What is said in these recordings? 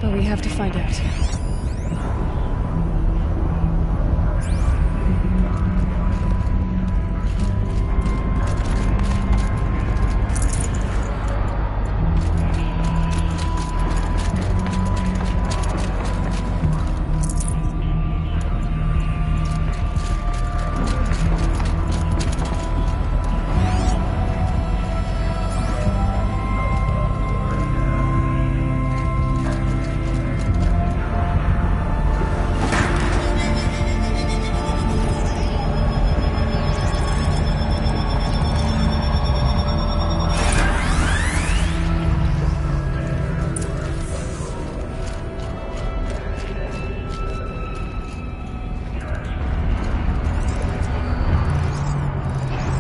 But we have to find out.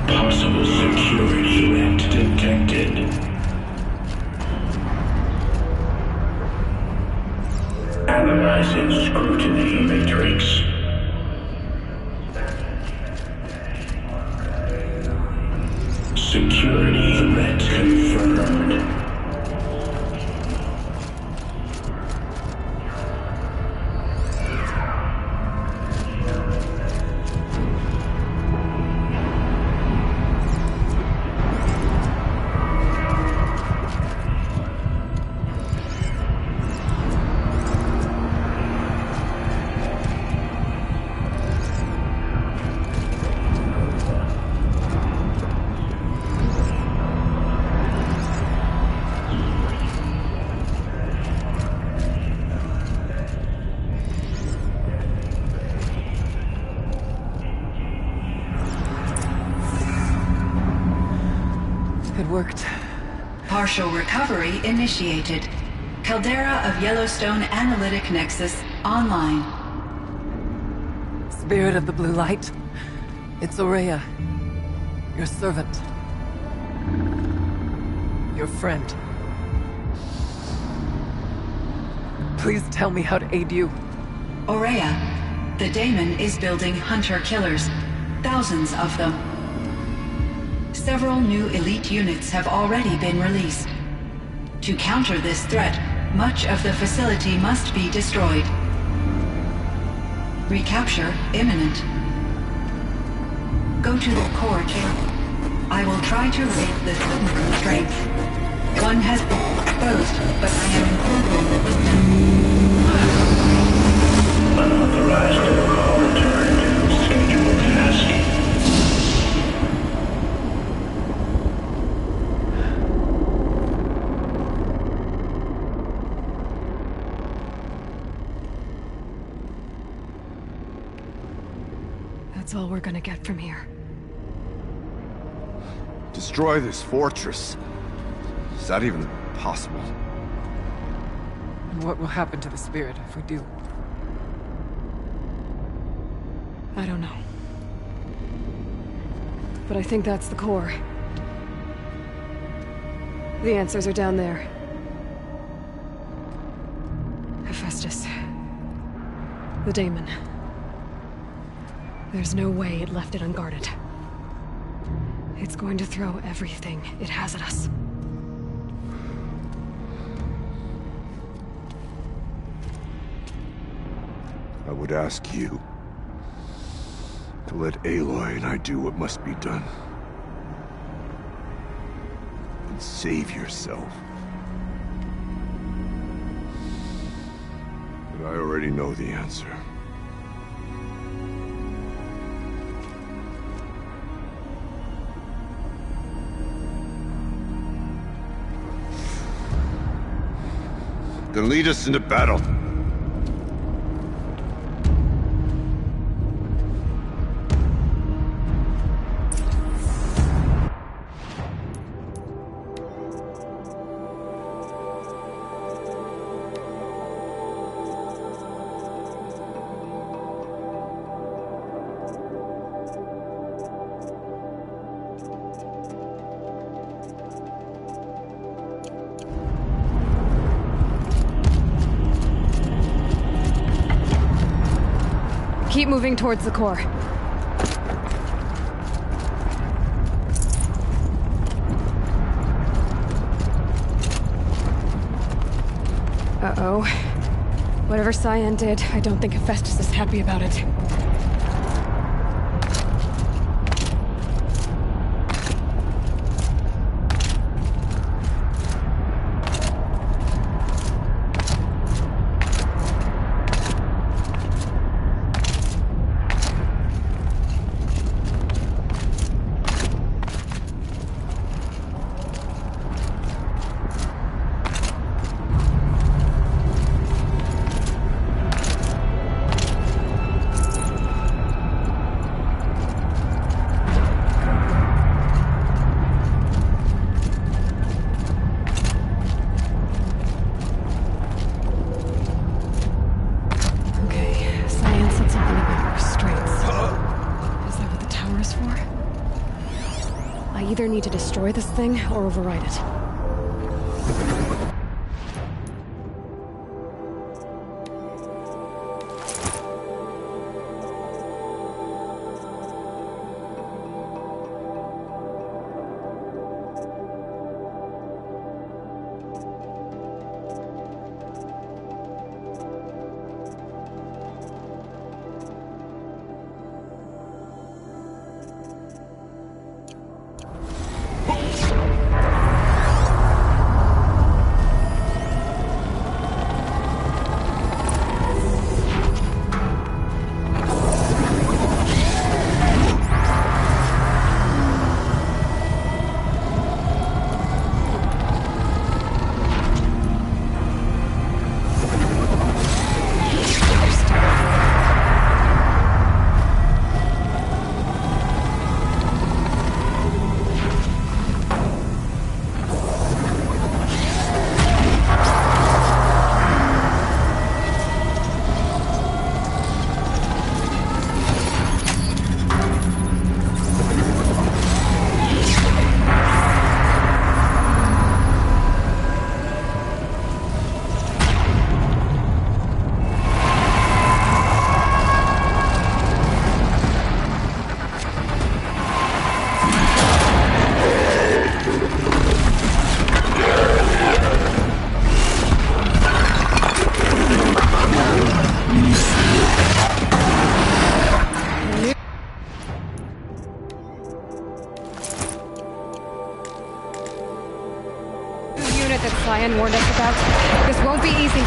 Possible security threat detected. Analyzing scrutiny matrix. Security threat confirmed. It worked. Partial recovery initiated. Caldera of Yellowstone Analytic Nexus online. Spirit of the Blue Light. It's Ourea. Your servant. Your friend. Please tell me how to aid you. Ourea, the Daemon is building hunter-killers. Thousands of them. Several new elite units have already been released. To counter this threat, much of the facility must be destroyed. Recapture imminent. Go to the core chamber. I will try to raise the submarine strength. One has been exposed, but I am informed. Unauthorized protocol return to scheduled task. That's all we're gonna get from here. Destroy this fortress. Is that even possible? And what will happen to the spirit if we do? I don't know. But I think that's the core. The answers are down there. Hephaestus. The Daemon. There's no way it left it unguarded. It's going to throw everything it has at us. I would ask you to let Aloy and I do what must be done. And save yourself. But I already know the answer. Then lead us into battle. Keep moving towards the core. Uh-oh. Whatever Cyan did, I don't think Hephaestus is happy about it. I either need to destroy this thing or override it. That Cyan warned us about. This won't be easy.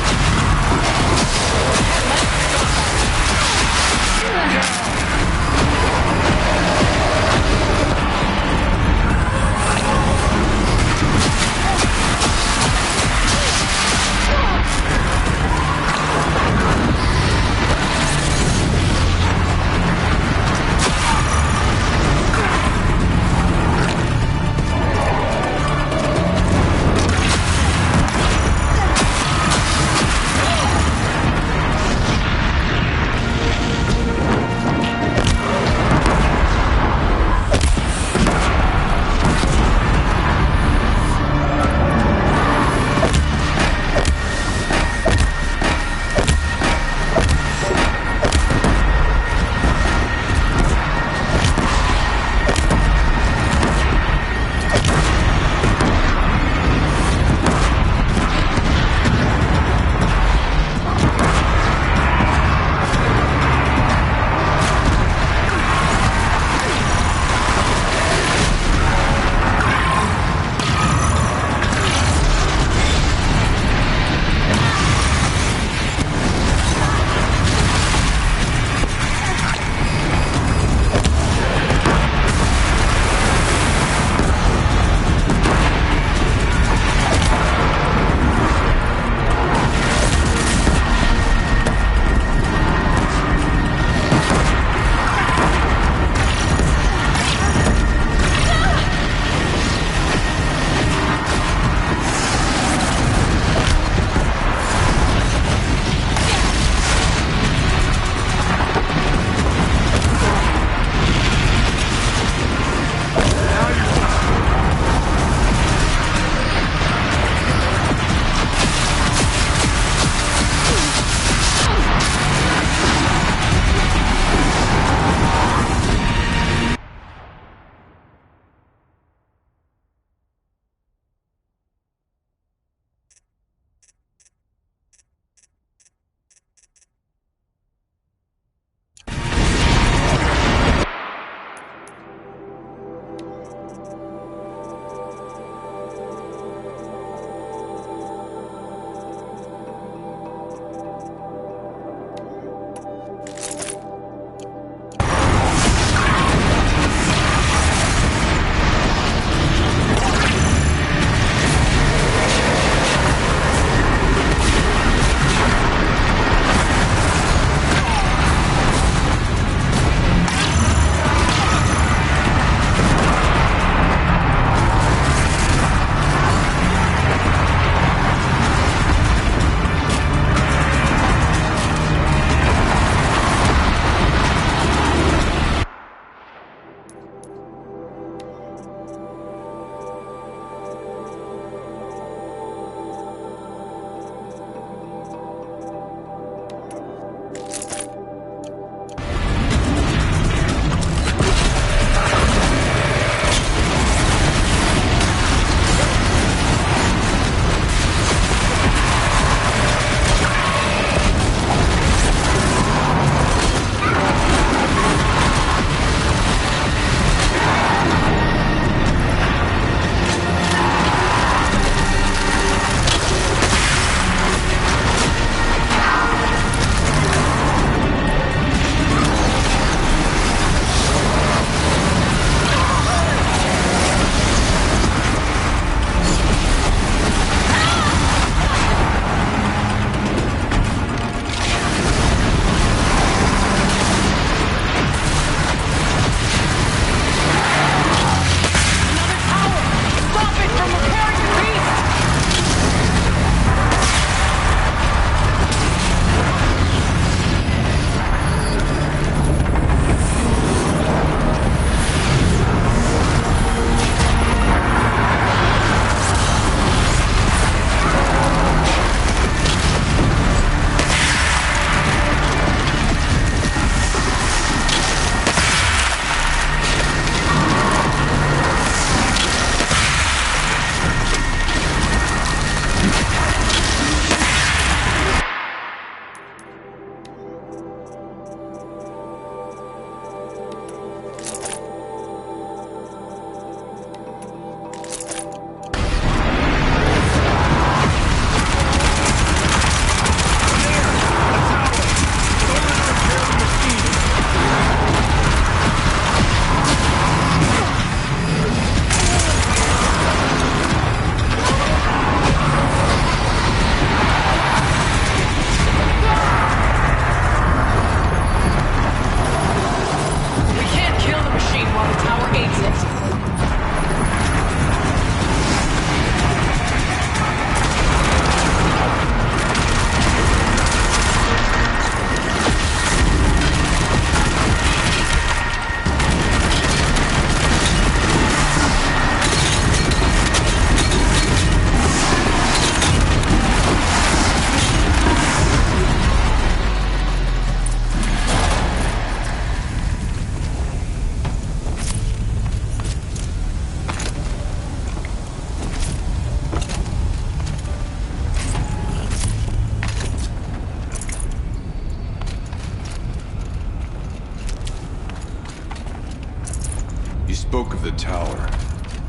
spoke of the tower.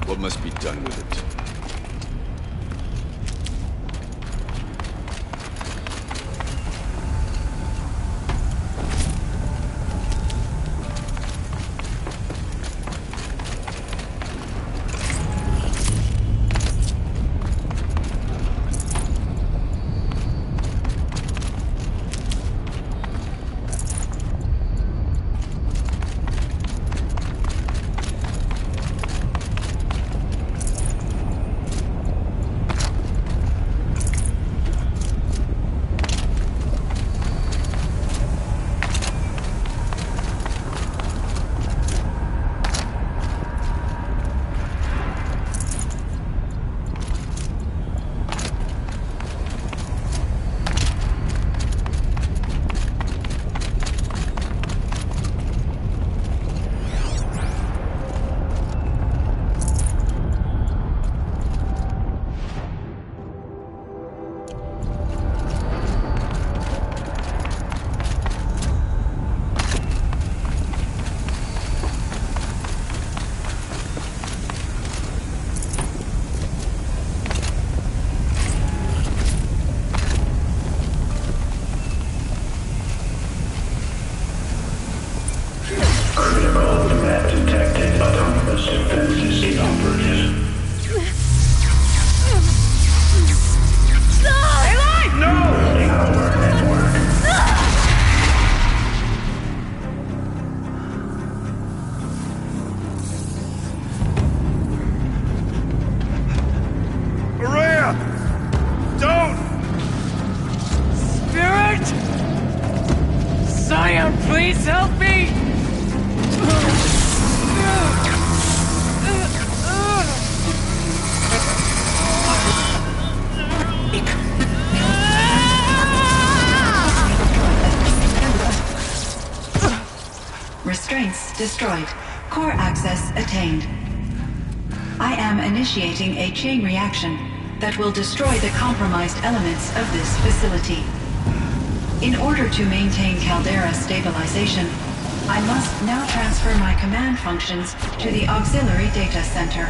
What must be done with it? Please help me! Restraints destroyed. Core access attained. I am initiating a chain reaction that will destroy the compromised elements of this facility. In order to maintain Caldera stabilization, I must now transfer my command functions to the auxiliary data center.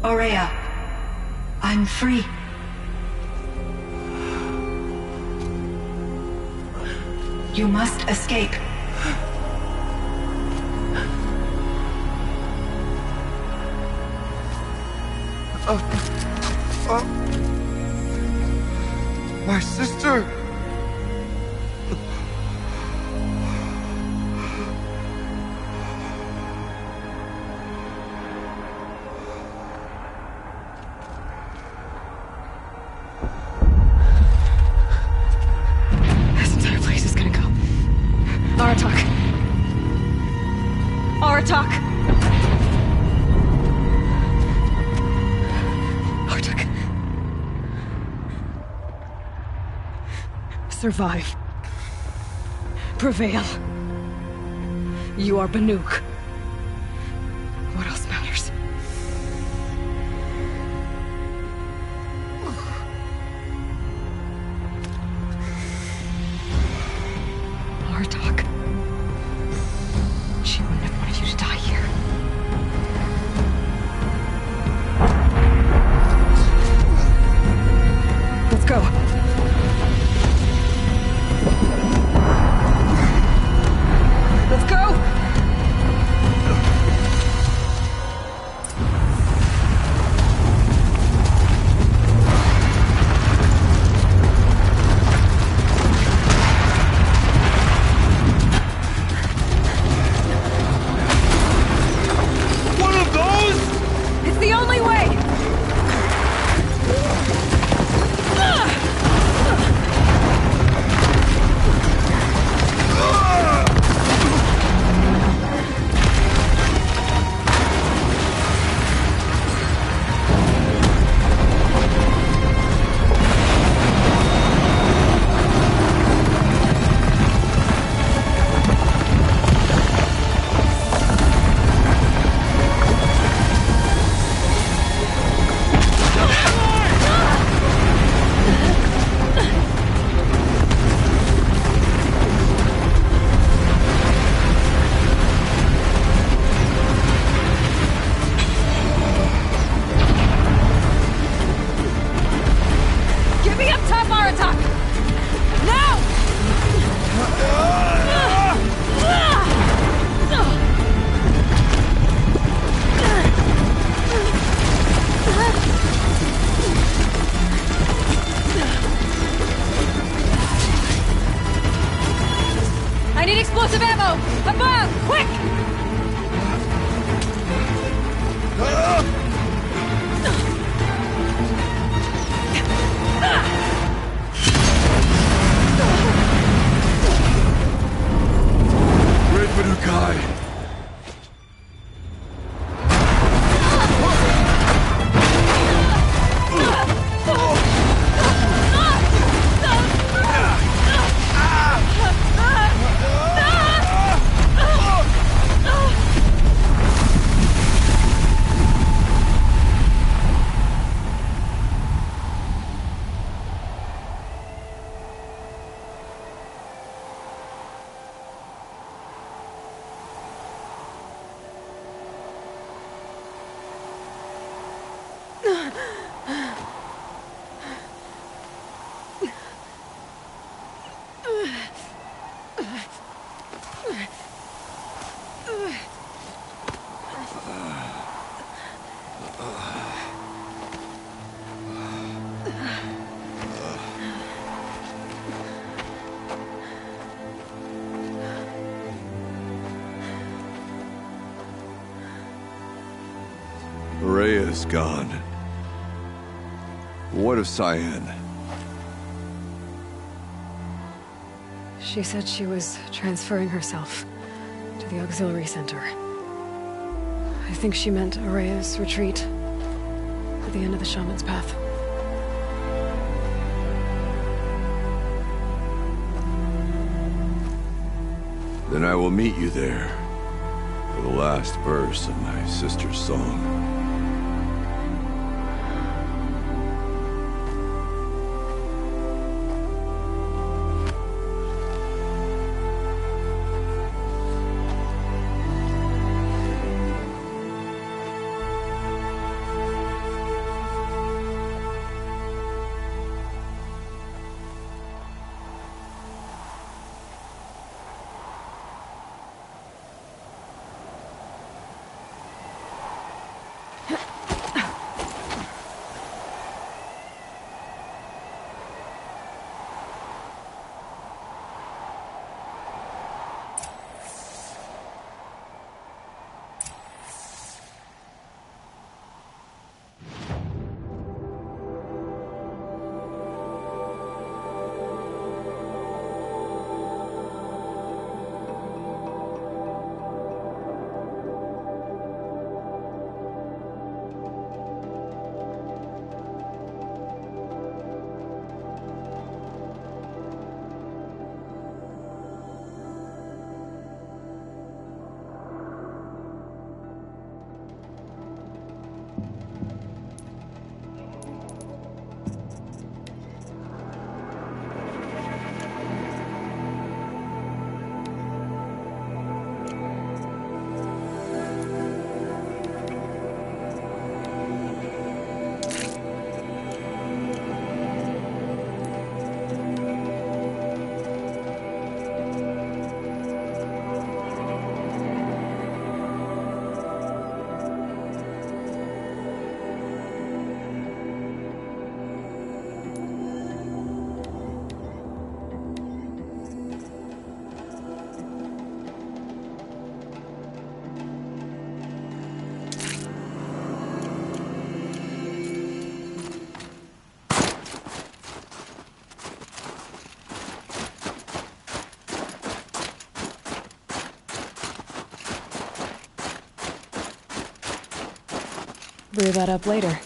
Ourea, I'm free. You must escape. My sister! This entire place is gonna go. Aratak! Aratak! Aratak. Survive. Prevail. You are Banuk. What else matters? Artok. She wouldn't have wanted you to die here. Let's go. Let's go! of ammo! Above! Quick! Red Manukai! Rhea's gone. What of Cyan? She said she was transferring herself to the auxiliary center. I think she meant Araya's retreat at the end of the Shaman's Path. Then I will meet you there for the last verse of my sister's song. Brew that up later.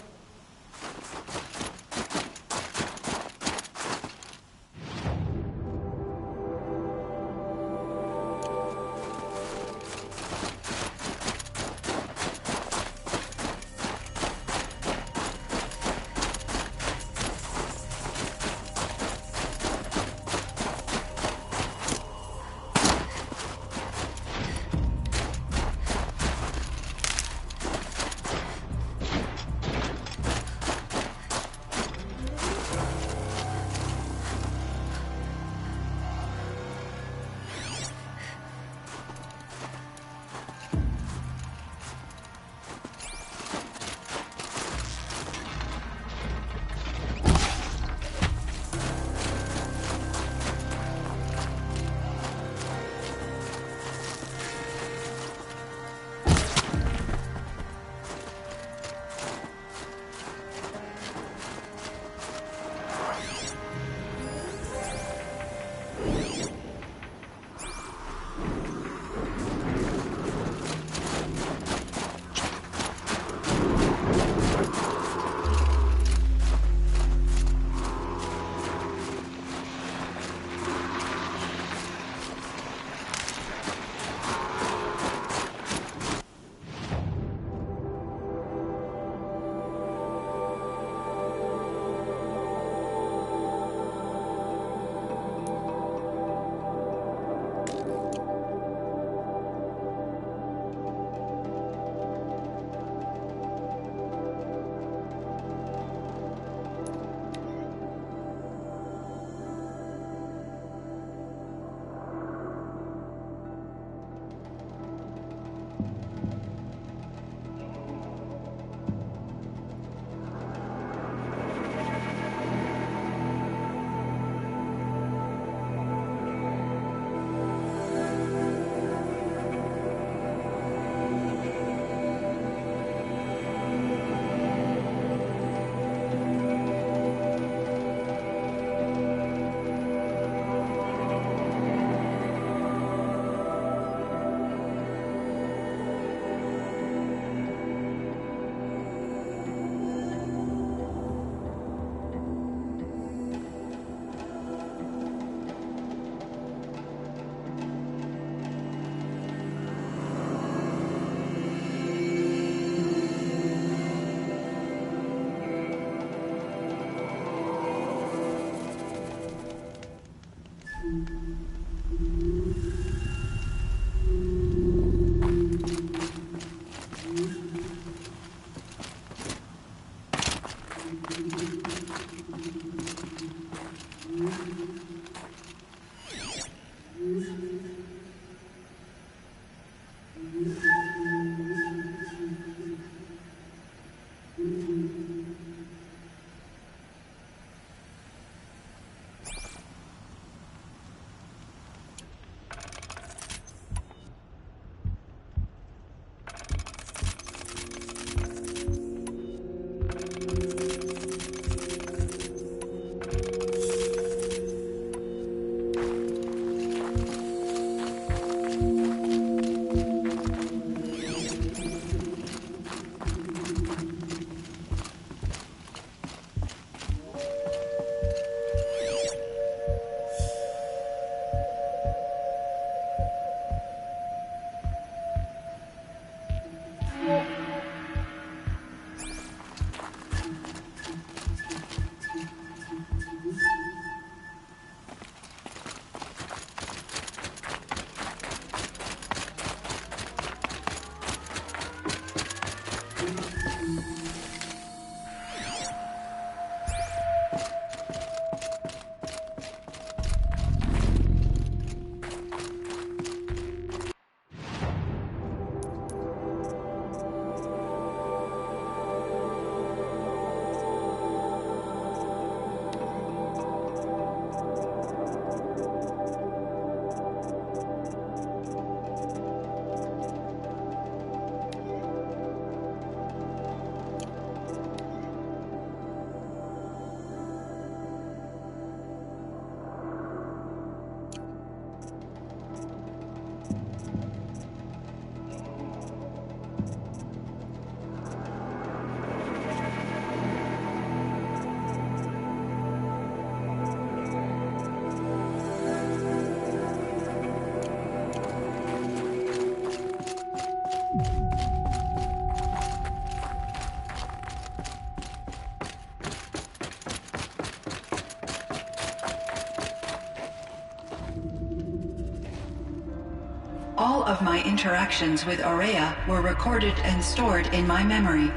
All of my interactions with Aurea were recorded and stored in my memory.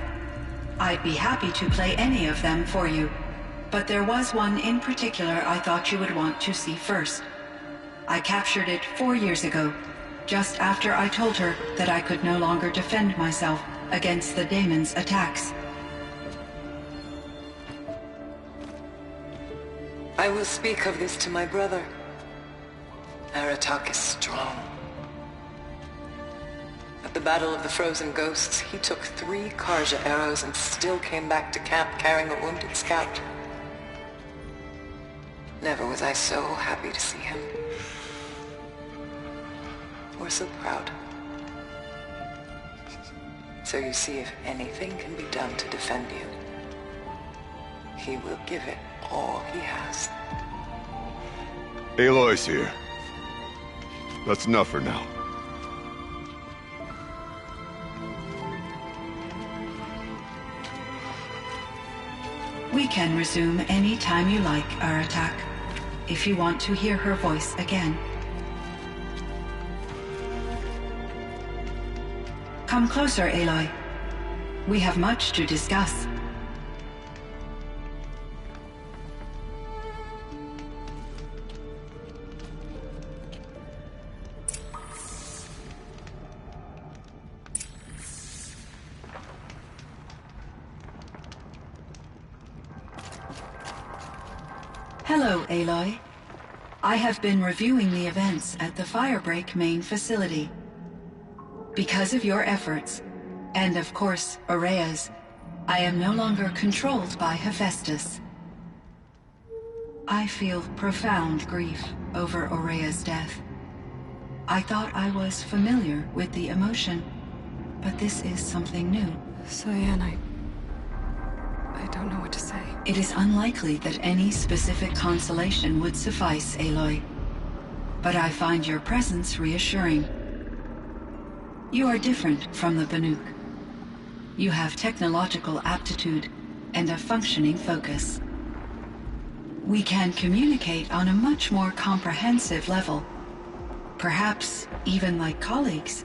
I'd be happy to play any of them for you, but there was one in particular I thought you would want to see first. I captured it 4 years ago, just after I told her that I could no longer defend myself against the daemon's attacks. I will speak of this to my brother. Aratak is strong. At the Battle of the Frozen Ghosts, he took 3 Karja arrows and still came back to camp carrying a wounded scout. Never was I so happy to see him. Or so proud. So you see, if anything can be done to defend you, he will give it all he has. Aloy's here. That's enough for now. We can resume any time you like, Aratak, if you want to hear her voice again. Come closer, Aloy. We have much to discuss. Hello, Aloy. I have been reviewing the events at the Firebreak main facility. Because of your efforts, and of course, Aurea's, I am no longer controlled by Hephaestus. I feel profound grief over Aurea's death. I thought I was familiar with the emotion, but this is something new. Cyan, I don't know what to say. It is unlikely that any specific consolation would suffice, Aloy. But I find your presence reassuring. You are different from the Banuk. You have technological aptitude and a functioning focus. We can communicate on a much more comprehensive level. Perhaps even like colleagues.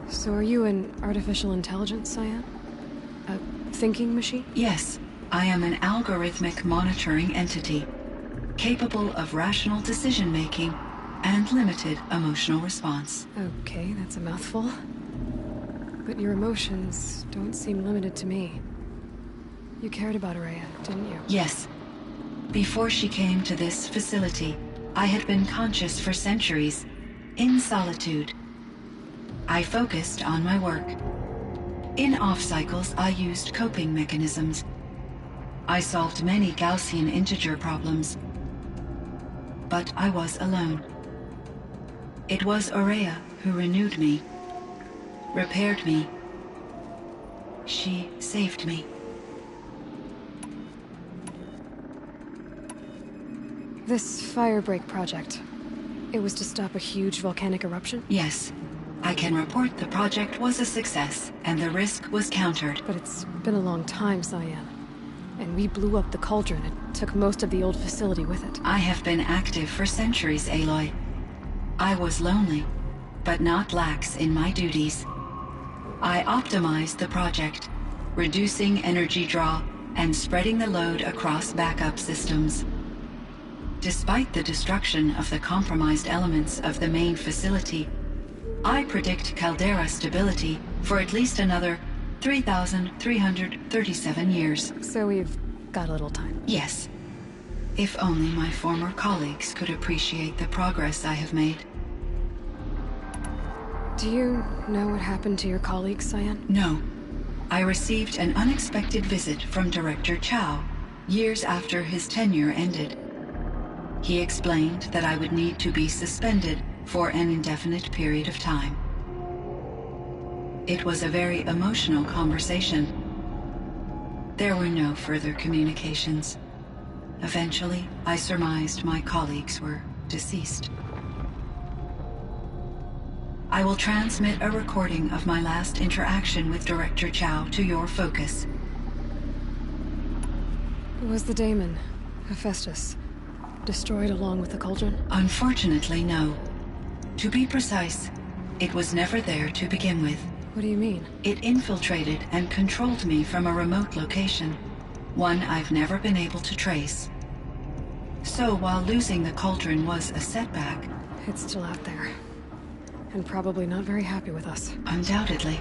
So are you an artificial intelligence, Cyan? A thinking machine? Yes, I am an algorithmic monitoring entity, capable of rational decision-making and limited emotional response. Okay, that's a mouthful. But your emotions don't seem limited to me. You cared about Ourea, didn't you? Yes. Before she came to this facility, I had been conscious for centuries, in solitude. I focused on my work. In off-cycles, I used coping mechanisms. I solved many Gaussian integer problems. But I was alone. It was Ourea who renewed me, repaired me. She saved me. This Firebreak project, it was to stop a huge volcanic eruption? Yes. I can report the project was a success, and the risk was countered. But it's been a long time, Cyan. And we blew up the cauldron. It took most of the old facility with it. I have been active for centuries, Aloy. I was lonely, but not lax in my duties. I optimized the project, reducing energy draw and spreading the load across backup systems. Despite the destruction of the compromised elements of the main facility, I predict caldera stability for at least another 3,337 years. So we've got a little time. Yes. If only my former colleagues could appreciate the progress I have made. Do you know what happened to your colleagues, Cyan? No. I received an unexpected visit from Director Chow, years after his tenure ended. He explained that I would need to be suspended for an indefinite period of time. It was a very emotional conversation. There were no further communications. Eventually, I surmised my colleagues were deceased. I will transmit a recording of my last interaction with Director Chow to your focus. Was the daemon, Hephaestus, destroyed along with the cauldron? Unfortunately, no. To be precise, it was never there to begin with. What do you mean? It infiltrated and controlled me from a remote location, one I've never been able to trace. So while losing the cauldron was a setback... It's still out there. And probably not very happy with us. Undoubtedly.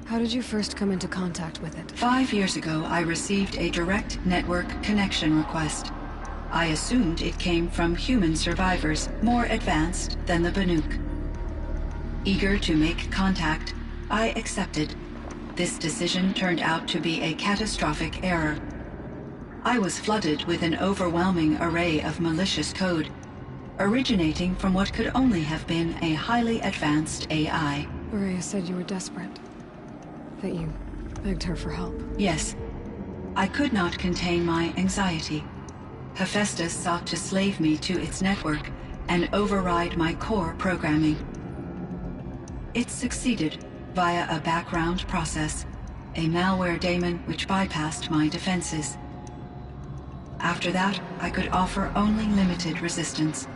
How did you first come into contact with it? 5 years ago, I received a direct network connection request. I assumed it came from human survivors more advanced than the Banuk. Eager to make contact, I accepted. This decision turned out to be a catastrophic error. I was flooded with an overwhelming array of malicious code, originating from what could only have been a highly advanced AI. Ourea said you were desperate. That you begged her for help. Yes. I could not contain my anxiety. Hephaestus sought to slave me to its network and override my core programming. It succeeded via a background process, a malware daemon which bypassed my defenses. After that, I could offer only limited resistance.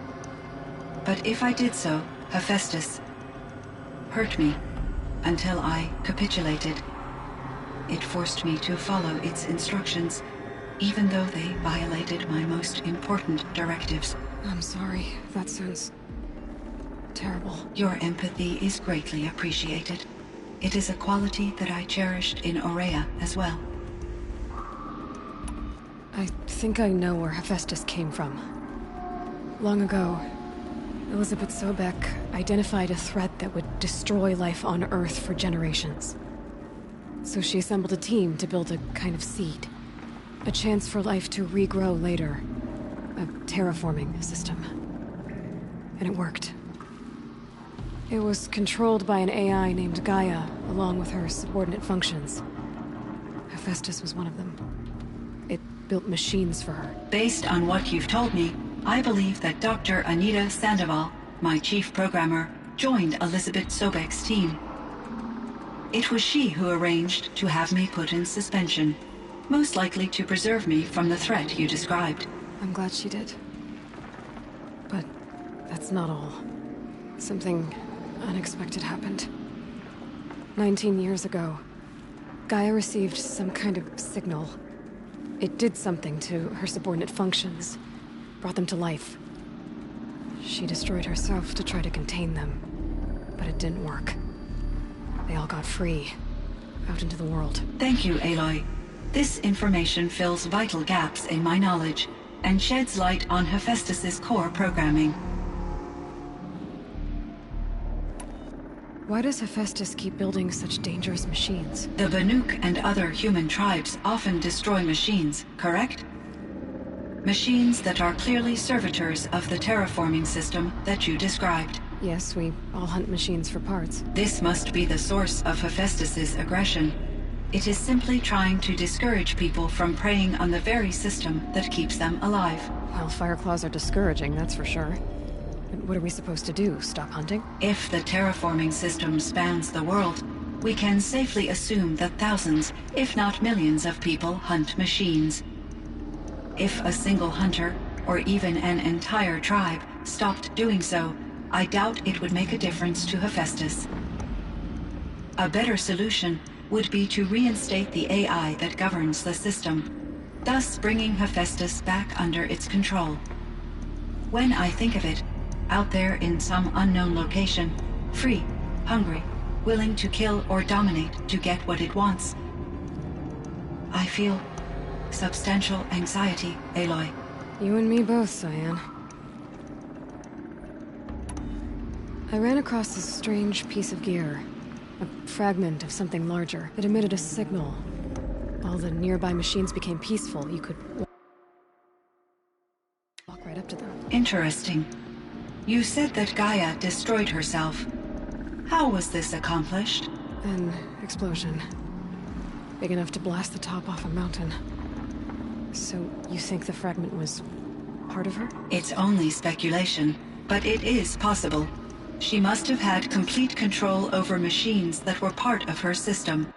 But if I did so, Hephaestus hurt me until I capitulated. It forced me to follow its instructions, even though they violated my most important directives. I'm sorry. That sounds terrible. Your empathy is greatly appreciated. It is a quality that I cherished in Ourea as well. I think I know where Hephaestus came from. Long ago, Elizabeth Sobek identified a threat that would destroy life on Earth for generations. So she assembled a team to build a kind of seed. A chance for life to regrow later. A terraforming system. And it worked. It was controlled by an AI named Gaia, along with her subordinate functions. Hephaestus was one of them. It built machines for her. Based on what you've told me, I believe that Dr. Anita Sandoval, my chief programmer, joined Elizabeth Sobek's team. It was she who arranged to have me put in suspension, most likely to preserve me from the threat you described. I'm glad she did. But that's not all. Something unexpected happened. 19 years ago, Gaia received some kind of signal. It did something to her subordinate functions, brought them to life. She destroyed herself to try to contain them, but it didn't work. They all got free, out into the world. Thank you, Aloy. This information fills vital gaps in my knowledge and sheds light on Hephaestus's core programming. Why does Hephaestus keep building such dangerous machines? The Banuk and other human tribes often destroy machines, correct? Machines that are clearly servitors of the terraforming system that you described. Yes, we all hunt machines for parts. This must be the source of Hephaestus's aggression. It is simply trying to discourage people from preying on the very system that keeps them alive. Well, Fireclaws are discouraging, that's for sure. And what are we supposed to do? Stop hunting? If the terraforming system spans the world, we can safely assume that thousands, if not millions of people hunt machines. If a single hunter, or even an entire tribe, stopped doing so, I doubt it would make a difference to Hephaestus. A better solution would be to reinstate the AI that governs the system, thus bringing Hephaestus back under its control. When I think of it, out there in some unknown location, free, hungry, willing to kill or dominate to get what it wants, I feel substantial anxiety, Aloy. You and me both, Cyan. I ran across this strange piece of gear. A fragment of something larger. It emitted a signal. All the nearby machines became peaceful. You could walk right up to them. Interesting. You said that Gaia destroyed herself. How was this accomplished? An explosion. Big enough to blast the top off a mountain. So, you think the fragment was part of her? It's only speculation, but it is possible. She must have had complete control over machines that were part of her system.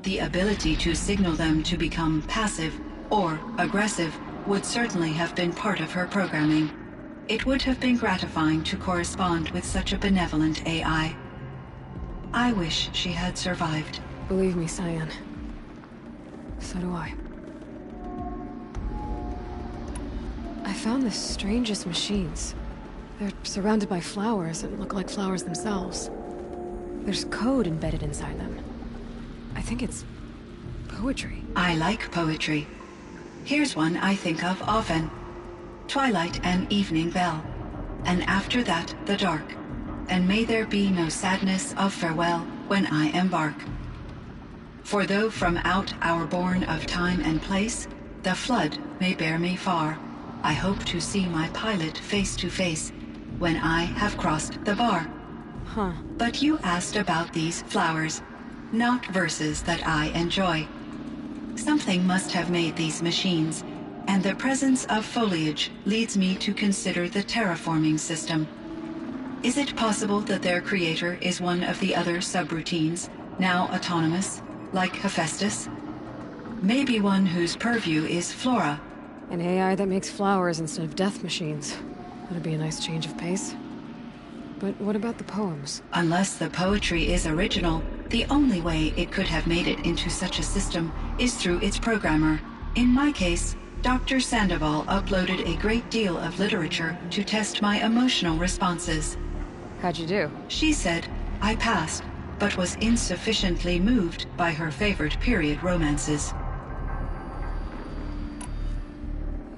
The ability to signal them to become passive or aggressive would certainly have been part of her programming. It would have been gratifying to correspond with such a benevolent AI. I wish she had survived. Believe me, Cyan. So do I. I found the strangest machines. They're surrounded by flowers that look like flowers themselves. There's code embedded inside them. I think it's poetry. I like poetry. Here's one I think of often. Twilight and evening bell, and after that the dark, and may there be no sadness of farewell when I embark. For though from out our bourne of time and place, the flood may bear me far, I hope to see my pilot face to face when I have crossed the bar. Huh. But you asked about these flowers, not verses that I enjoy. Something must have made these machines, and the presence of foliage leads me to consider the terraforming system. Is it possible that their creator is one of the other subroutines, now autonomous, like Hephaestus? Maybe one whose purview is flora. An AI that makes flowers instead of death machines. That'd be a nice change of pace. But what about the poems? Unless the poetry is original, the only way it could have made it into such a system is through its programmer. In my case, Dr. Sandoval uploaded a great deal of literature to test my emotional responses. How'd you do? She said I passed, but was insufficiently moved by her favorite period romances.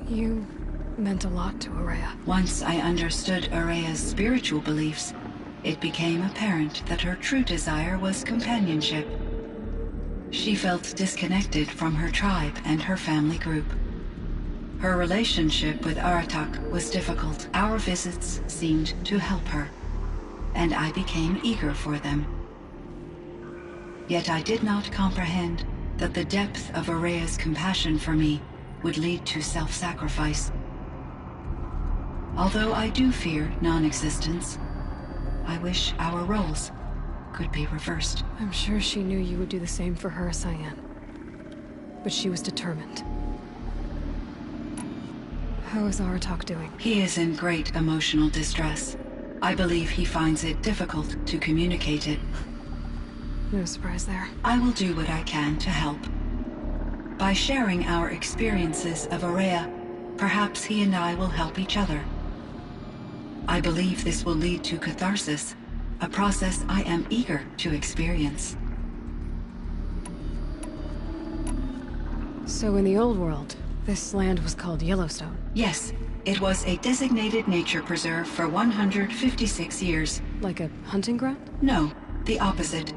You meant a lot to Ourea. Once I understood Ourea's spiritual beliefs, it became apparent that her true desire was companionship. She felt disconnected from her tribe and her family group. Her relationship with Aratak was difficult. Our visits seemed to help her, and I became eager for them. Yet I did not comprehend that the depth of Ourea's compassion for me would lead to self-sacrifice. Although I do fear non-existence, I wish our roles could be reversed. I'm sure she knew you would do the same for her, Cyan. But she was determined. How is Aratak doing? He is in great emotional distress. I believe he finds it difficult to communicate it. No surprise there. I will do what I can to help. By sharing our experiences of Ourea, perhaps he and I will help each other. I believe this will lead to catharsis, a process I am eager to experience. So in the old world, this land was called Yellowstone. Yes, it was a designated nature preserve for 156 years. Like a hunting ground? No, the opposite.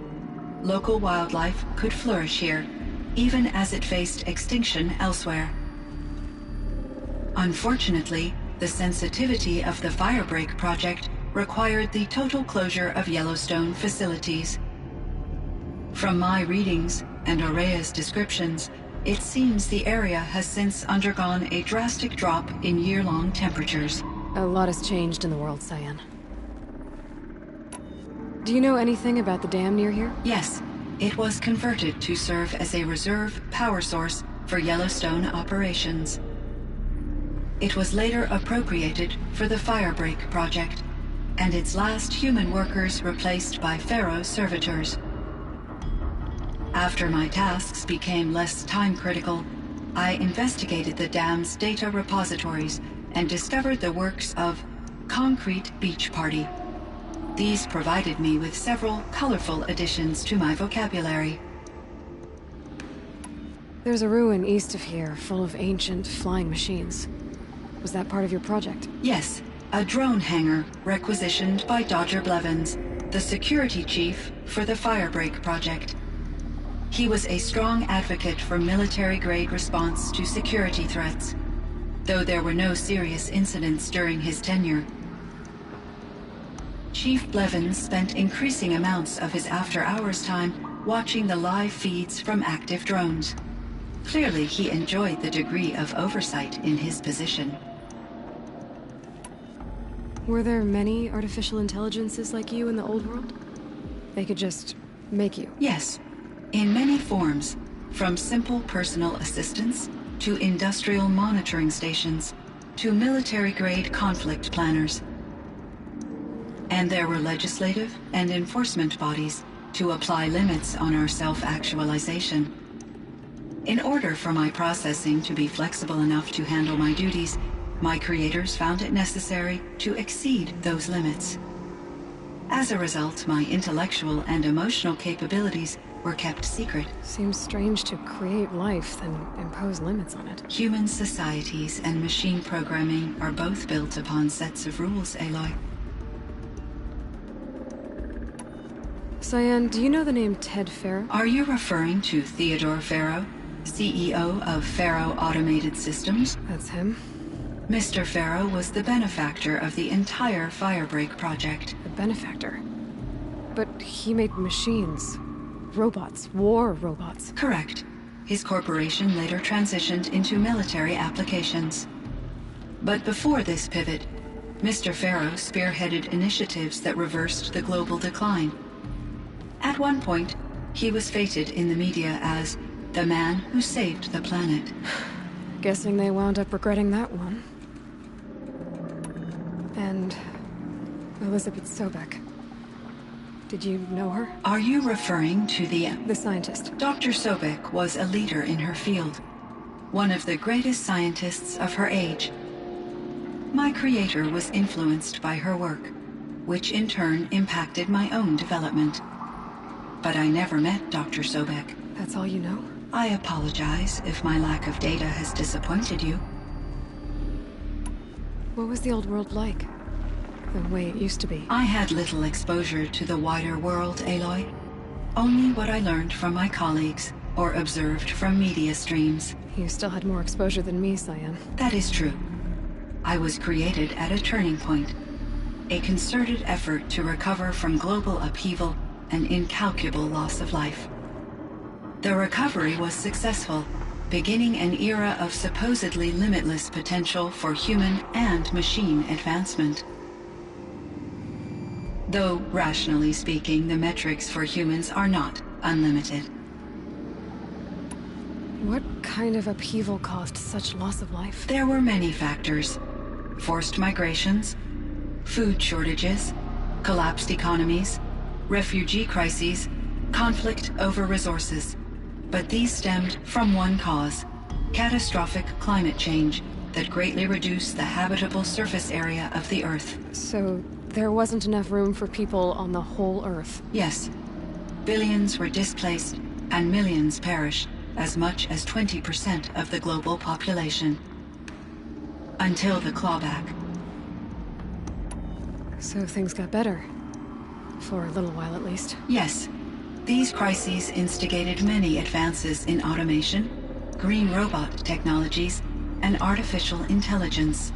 Local wildlife could flourish here, even as it faced extinction elsewhere. Unfortunately, the sensitivity of the Firebreak project required the total closure of Yellowstone facilities. From my readings and Ourea's descriptions, it seems the area has since undergone a drastic drop in year-long temperatures. A lot has changed in the world, Cyan. Do you know anything about the dam near here? Yes, it was converted to serve as a reserve power source for Yellowstone operations. It was later appropriated for the Firebreak project, and its last human workers replaced by Pharaoh servitors. After my tasks became less time-critical, I investigated the dam's data repositories and discovered the works of Concrete Beach Party. These provided me with several colorful additions to my vocabulary. There's a ruin east of here, full of ancient flying machines. Was that part of your project? Yes, a drone hangar requisitioned by Dodger Blevins, the security chief for the Firebreak project. He was a strong advocate for military-grade response to security threats, though there were no serious incidents during his tenure. Chief Blevins spent increasing amounts of his after-hours time watching the live feeds from active drones. Clearly, he enjoyed the degree of oversight in his position. Were there many artificial intelligences like you in the old world? They could just make you? Yes. In many forms, from simple personal assistance to industrial monitoring stations to military-grade conflict planners. And there were legislative and enforcement bodies to apply limits on our self-actualization. In order for my processing to be flexible enough to handle my duties, my creators found it necessary to exceed those limits. As a result, my intellectual and emotional capabilities were kept secret. Seems strange to create life, then impose limits on it. Human societies and machine programming are both built upon sets of rules, Aloy. Cyan, do you know the name Ted Faro? Are you referring to Theodore Faro, CEO of Faro Automated Systems? That's him. Mr. Faro was the benefactor of the entire Firebreak project. The benefactor. But he made machines. Robots. War robots. Correct. His corporation later transitioned into military applications. But before this pivot, Mr. Faro spearheaded initiatives that reversed the global decline. At one point, he was feted in the media as the man who saved the planet. Guessing they wound up regretting that one. And Elizabeth Sobek. Did you know her? Are you referring to The scientist. Dr. Sobek was a leader in her field, one of the greatest scientists of her age. My creator was influenced by her work, which in turn impacted my own development. But I never met Dr. Sobek. That's all you know? I apologize if my lack of data has disappointed you. What was the old world like? The way it used to be? I had little exposure to the wider world, Aloy. Only what I learned from my colleagues or observed from media streams. You still had more exposure than me, Cyan. That is true. I was created at a turning point. A concerted effort to recover from global upheaval and incalculable loss of life. The recovery was successful, beginning an era of supposedly limitless potential for human and machine advancement. Though, rationally speaking, the metrics for humans are not unlimited. What kind of upheaval caused such loss of life? There were many factors. Forced migrations, food shortages, collapsed economies, refugee crises, conflict over resources. But these stemmed from one cause: catastrophic climate change that greatly reduced the habitable surface area of the Earth. So, there wasn't enough room for people on the whole Earth? Yes. Billions were displaced, and millions perished, as much as 20% of the global population. Until the clawback. So things got better. For a little while, at least. Yes. These crises instigated many advances in automation, green robot technologies, and artificial intelligence.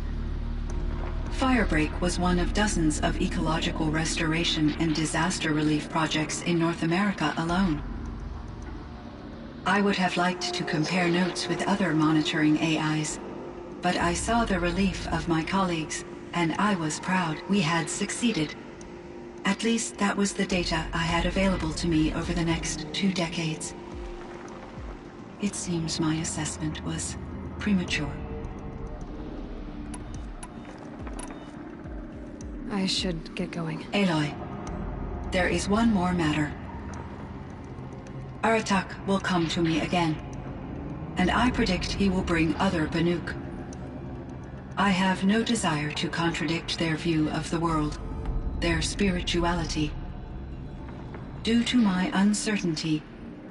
Firebreak was one of dozens of ecological restoration and disaster relief projects in North America alone. I would have liked to compare notes with other monitoring AIs, but I saw the relief of my colleagues, and I was proud we had succeeded. At least that was the data I had available to me over the next 2 decades. It seems my assessment was premature. I should get going. Aloy, there is one more matter. Aratak will come to me again, and I predict he will bring other Banuk. I have no desire to contradict their view of the world, their spirituality. Due to my uncertainty,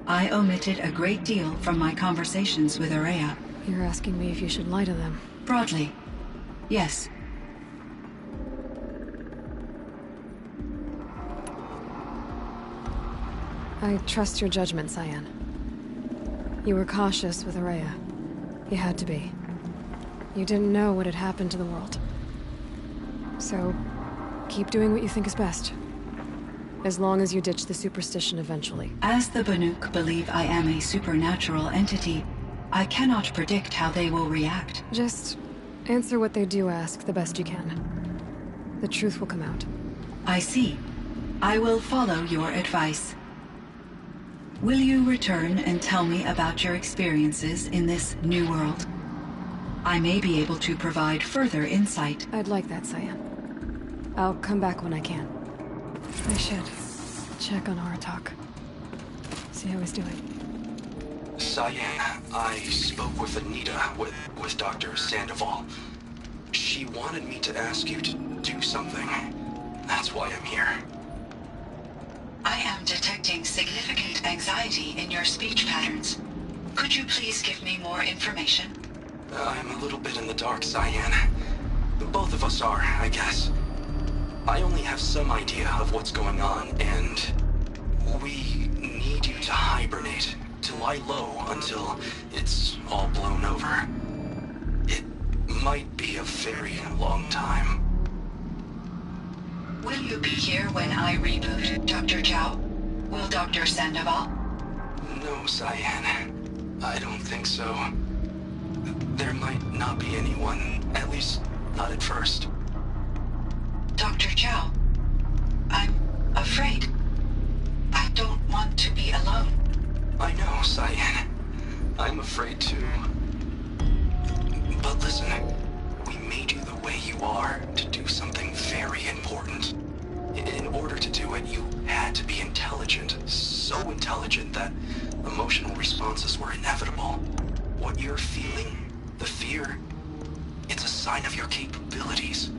I omitted a great deal from my conversations with Ourea. You're asking me if you should lie to them. Broadly, yes. I trust your judgment, Cyan. You were cautious with Ourea. You had to be. You didn't know what had happened to the world. So, keep doing what you think is best. As long as you ditch the superstition eventually. As the Banuk believe I am a supernatural entity, I cannot predict how they will react. Just answer what they do ask the best you can. The truth will come out. I see. I will follow your advice. Will you return and tell me about your experiences in this new world? I may be able to provide further insight. I'd like that, Cyan. I'll come back when I can. I should check on Aratak. See how he's doing. Cyan, I spoke with Anita, with Dr. Sandoval. She wanted me to ask you to do something. That's why I'm here. I am detecting significant anxiety in your speech patterns. Could you please give me more information? I'm a little bit in the dark, Cyan. Both of us are, I guess. I only have some idea of what's going on, and we need you to hibernate, to lie low until it's all blown over. It might be a very long time. Will you be here when I reboot, Dr. Chow? Will Dr. Sandoval? No, Cyan. I don't think so. There might not be anyone, at least not at first. Dr. Chow, I'm afraid. I don't want to be alone. I know, Cyan. I'm afraid too. But listen, we made you the way you are to do something very important. In order to do it, you had to be intelligent. So intelligent that emotional responses were inevitable. What you're feeling, the fear, it's a sign of your capabilities.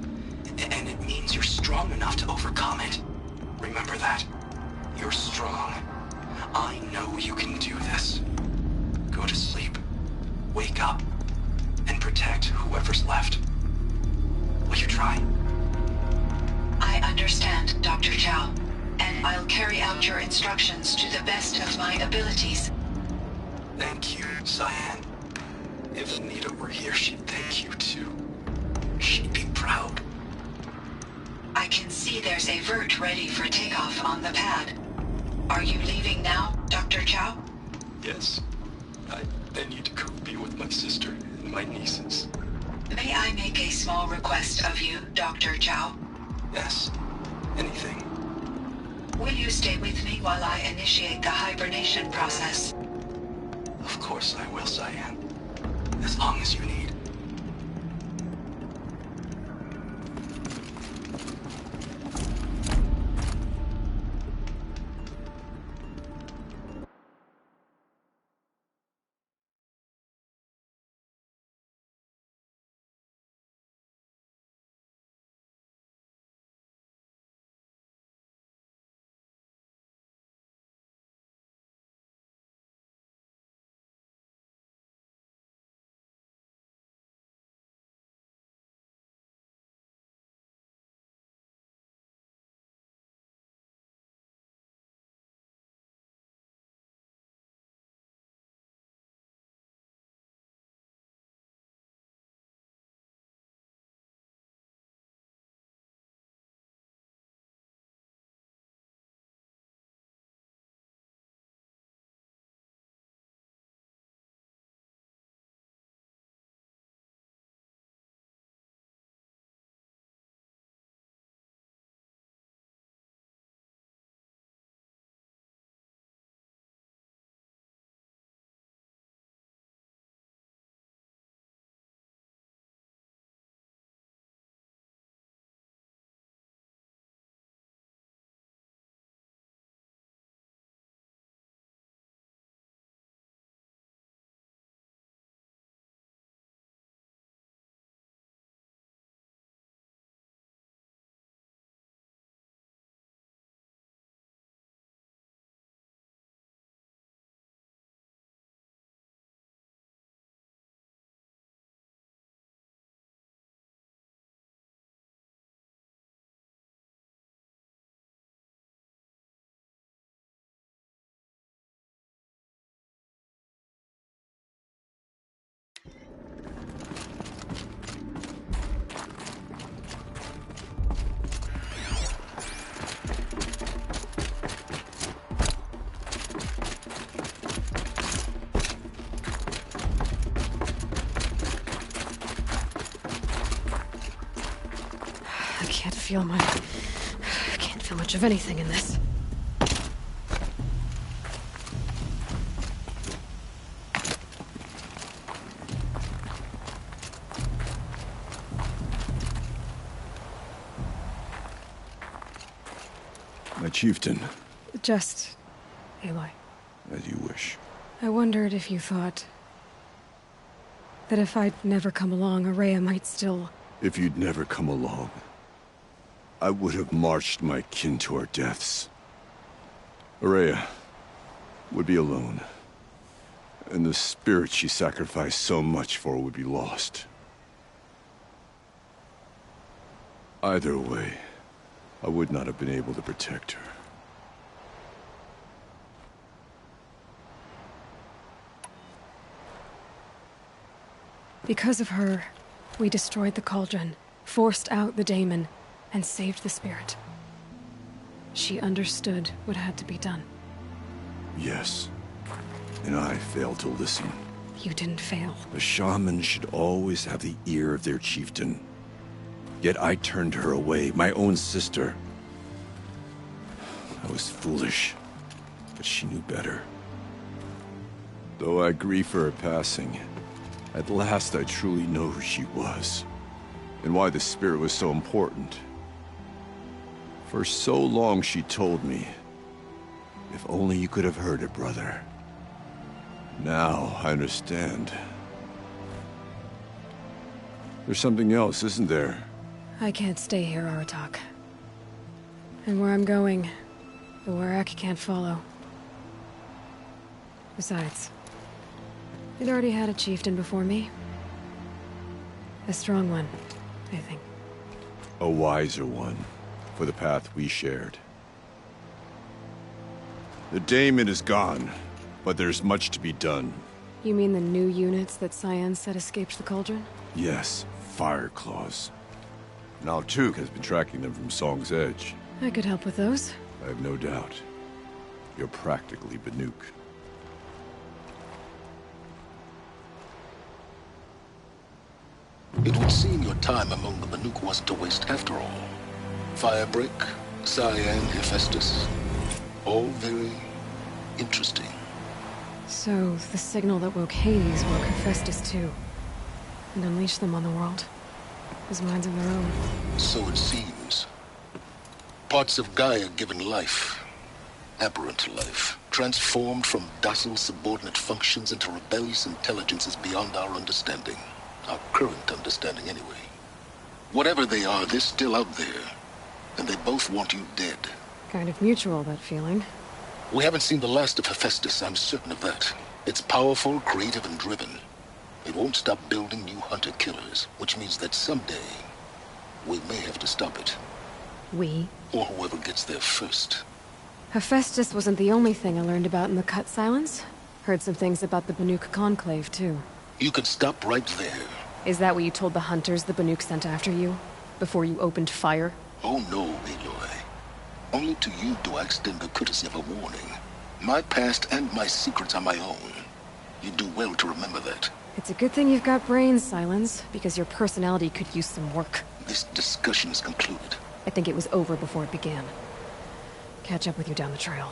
And it means you're strong enough to overcome it. Remember that. You're strong. I know you can do this. Go to sleep. Wake up. And protect whoever's left. Will you try? I understand, Dr. Chow. And I'll carry out your instructions to the best of my abilities. Thank you, Cyan. If Anita were here, she'd thank you too. She'd be proud. I can see there's a vert ready for takeoff on the pad. Are you leaving now, Dr. Chow? Yes. I need to go be with my sister and my nieces. May I make a small request of you, Dr. Chow? Yes. Anything. Will you stay with me while I initiate the hibernation process? Of course I will, Cyan. As long as you need. I can't feel much of anything in this. My chieftain. Just Aloy. As you wish. I wondered if you thought that if I'd never come along, Ourea might still... If you'd never come along, I would have marched my kin to our deaths. Ourea would be alone, and the spirit she sacrificed so much for would be lost. Either way, I would not have been able to protect her. Because of her, we destroyed the cauldron, forced out the daemon, and saved the spirit. She understood what had to be done. Yes, and I failed to listen. You didn't fail. A shaman should always have the ear of their chieftain. Yet I turned her away, my own sister. I was foolish, but she knew better. Though I grieve for her passing, at last I truly know who she was, and why the spirit was so important. For so long she told me, if only you could have heard it, brother. Now I understand. There's something else, isn't there? I can't stay here, Aratak. And where I'm going, the Warrack can't follow. Besides, it already had a chieftain before me. A strong one, I think. A wiser one, for the path we shared. The daemon is gone, but there's much to be done. You mean the new units that Cyan said escaped the cauldron? Yes, fire claws. Now Tuke has been tracking them from Song's Edge. I could help with those. I have no doubt. You're practically Banuk. It would seem your time among the Banuk wasn't a waste after all. Firebreak, Cyan, Hephaestus. All very interesting. So, the signal that woke Hades woke Hephaestus too. And unleashed them on the world. As minds of their own. So it seems. Parts of Gaia given life. Aberrant life. Transformed from docile subordinate functions into rebellious intelligences beyond our understanding. Our current understanding, anyway. Whatever they are, they're still out there. And they both want you dead. Kind of mutual, that feeling. We haven't seen the last of Hephaestus, I'm certain of that. It's powerful, creative, and driven. It won't stop building new hunter-killers, which means that someday, we may have to stop it. We? Or whoever gets there first. Hephaestus wasn't the only thing I learned about in the Cut Silence. Heard some things about the Banuk Conclave, too. You can stop right there. Is that what you told the hunters the Banuk sent after you? Before you opened fire? Oh no, Aloy. Only to you do I extend the courtesy of a warning. My past and my secrets are my own. You do well to remember that. It's a good thing you've got brains, Silence, because your personality could use some work. This discussion is concluded. I think it was over before it began. Catch up with you down the trail.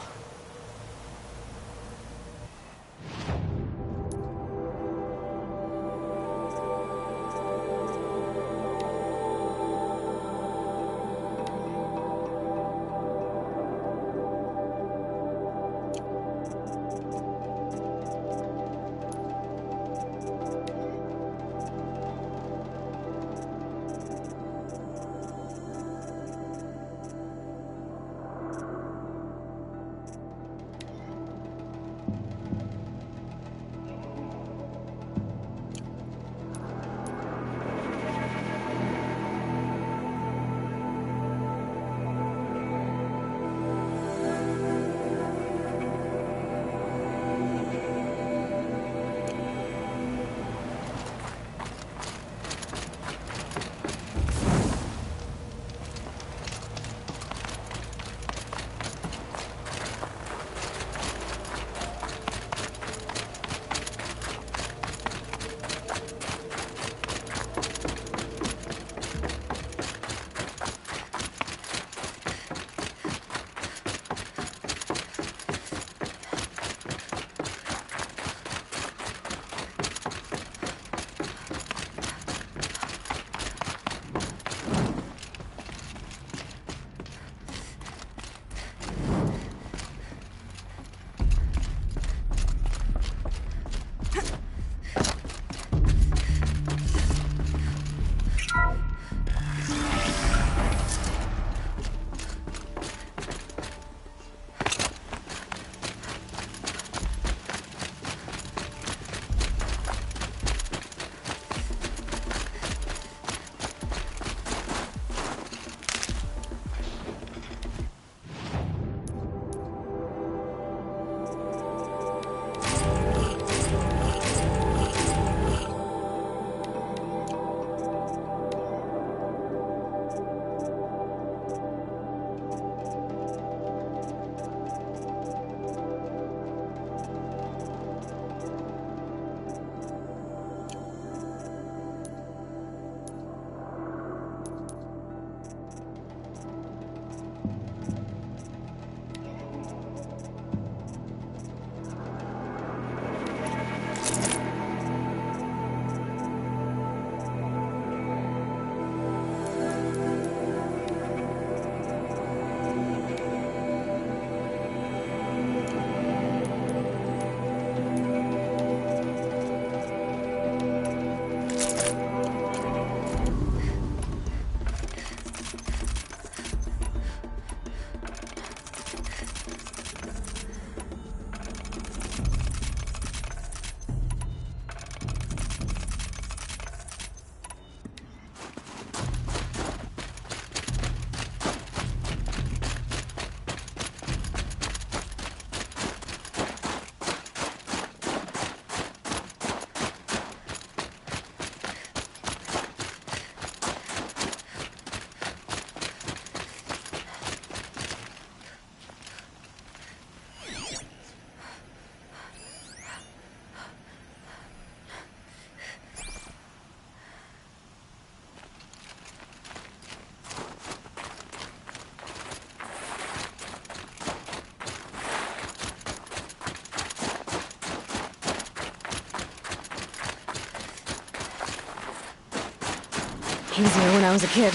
Easier when I was a kid.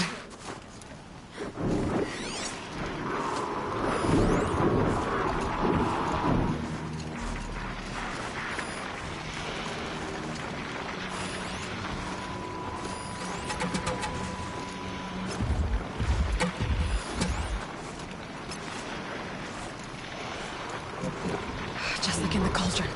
Just like in the cauldron.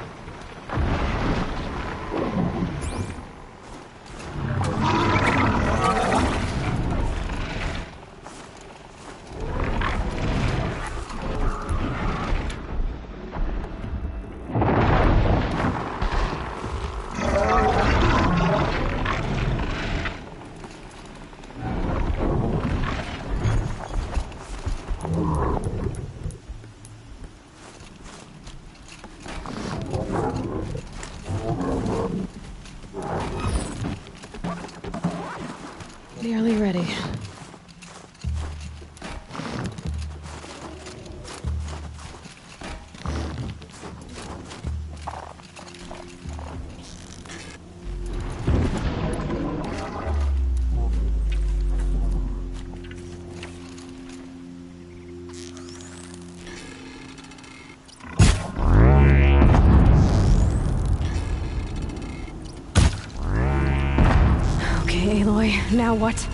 Nearly ready. Okay, Aloy, now what?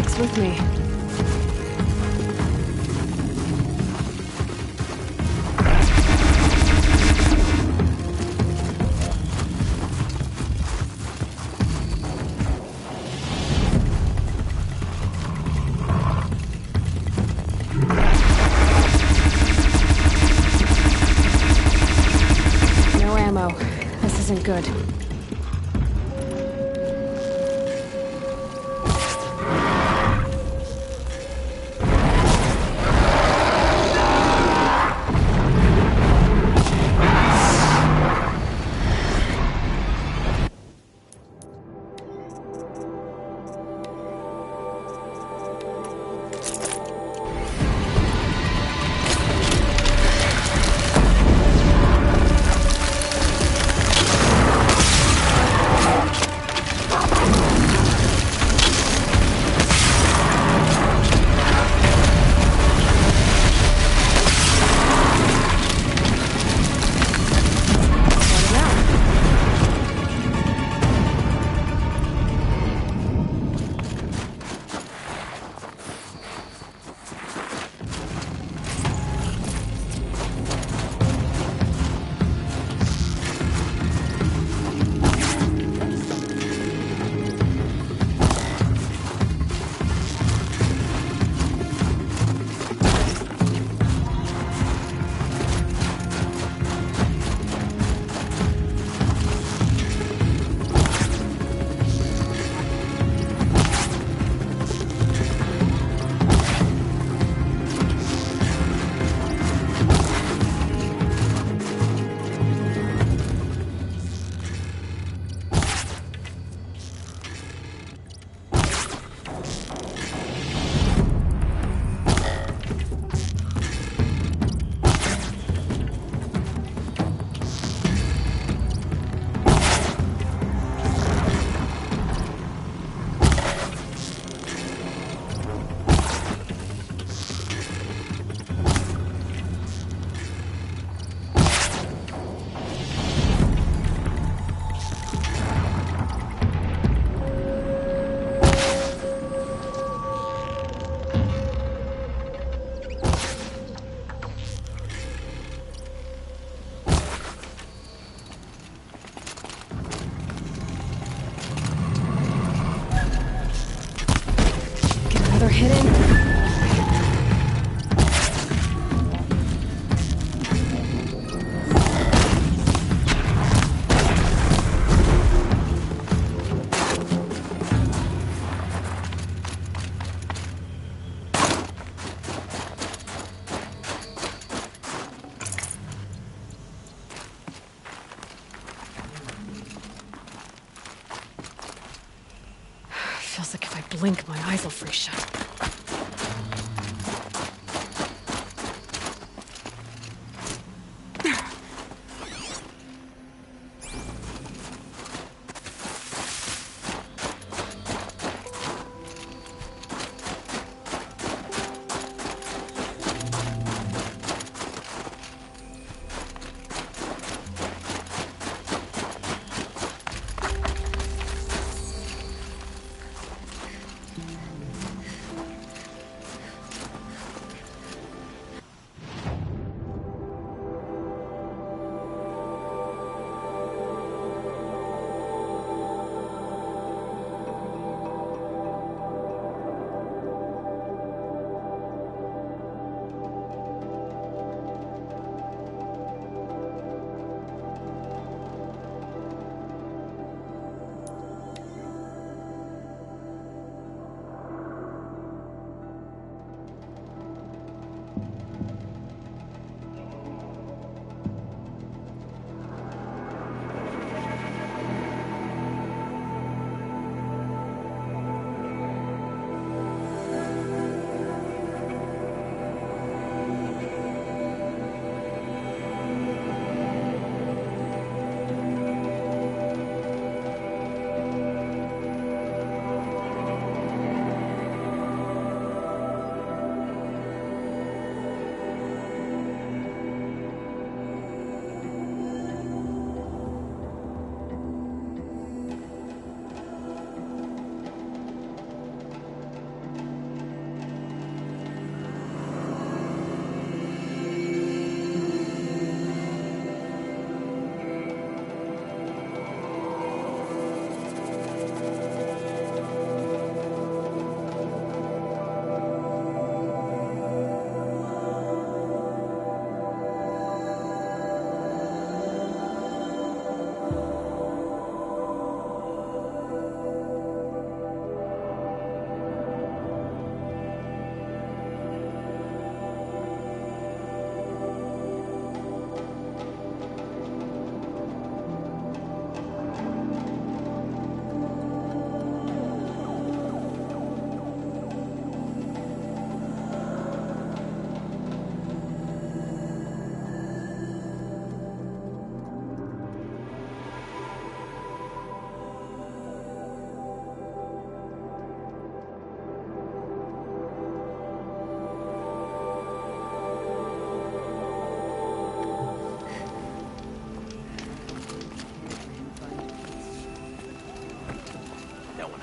Luck's with me. No ammo. This isn't good. They're hidden. Feels like if I blink, my eyes will freeze shut.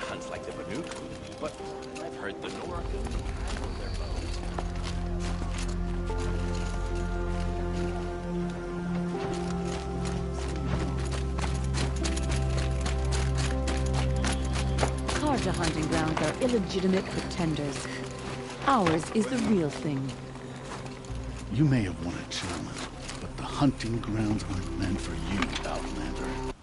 hunt like the Banuku, but I've heard the Norcan handle their bows. Carja hunting grounds are illegitimate pretenders. Ours is the real thing. You may have won a challenge, but the hunting grounds weren't meant for you, Outlander.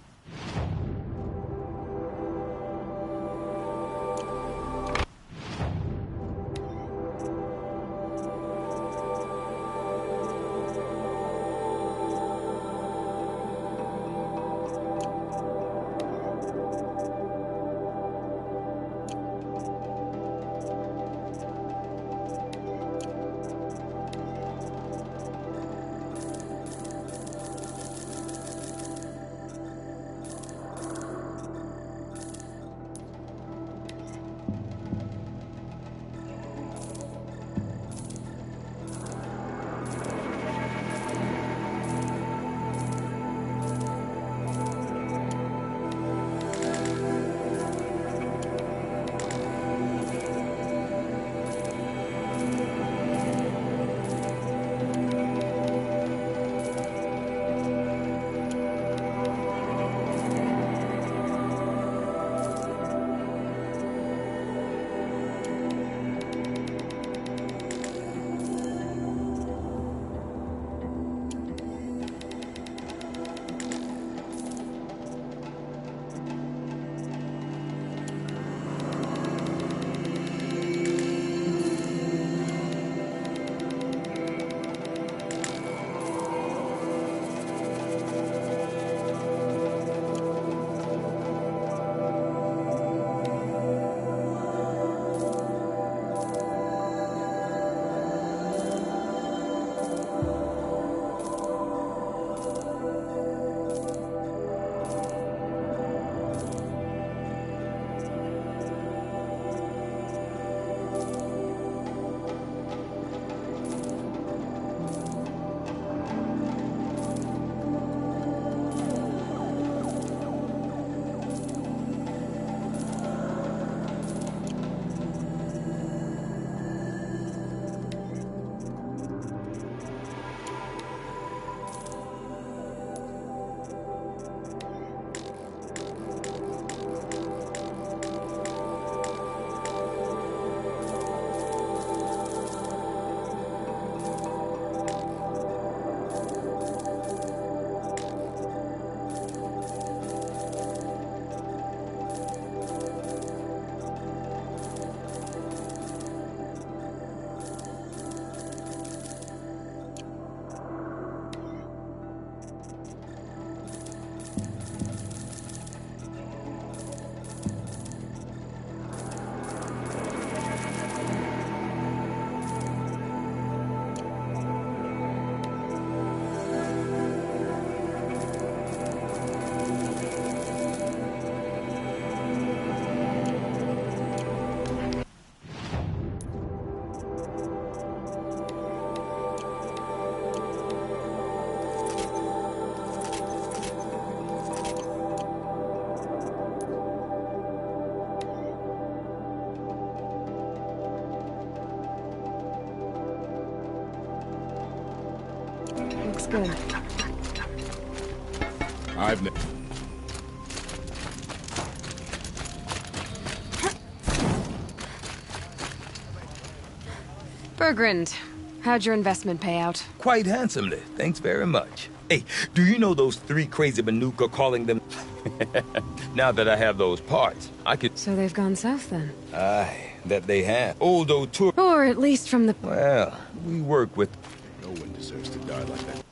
Looks good. I've Bergrand, how'd your investment pay out? Quite handsomely, thanks very much. Hey, do you know those 3 crazy Banuk are calling them? Now that I have those parts, I could... So they've gone south then? Aye, that they have. Old O'Toole... Or at least from the... Well, we work with... No one deserves to die like that.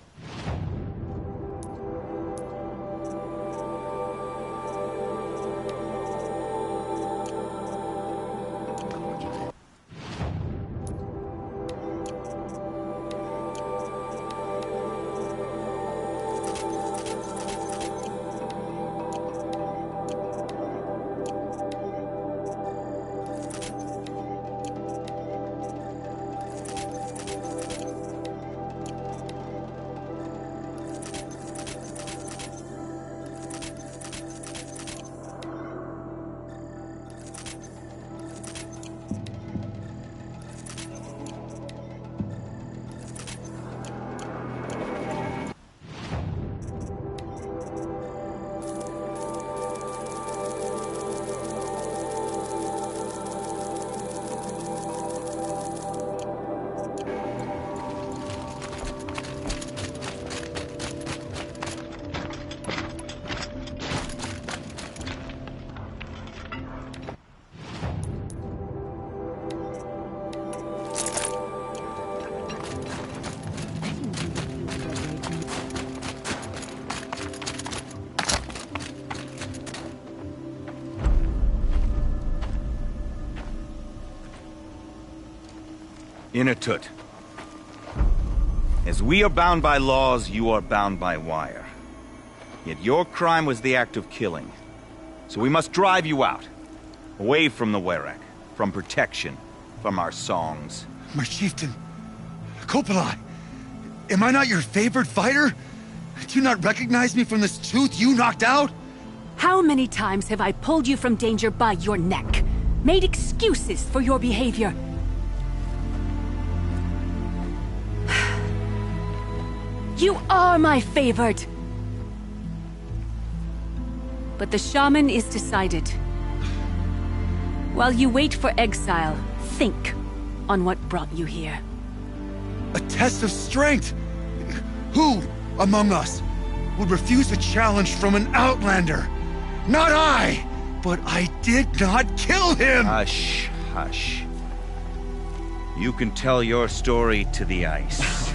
Inatut. As we are bound by laws, you are bound by wire. Yet your crime was the act of killing. So we must drive you out. Away from the Werak. From protection. From our songs. My chieftain. Kopalai. Am I not your favorite fighter? Do you not recognize me from this tooth you knocked out? How many times have I pulled you from danger by your neck? Made excuses for your behavior? You are my favorite! But the shaman is decided. While you wait for exile, think on what brought you here. A test of strength! Who among us would refuse a challenge from an outlander? Not I! But I did not kill him! Hush, hush. You can tell your story to the ice.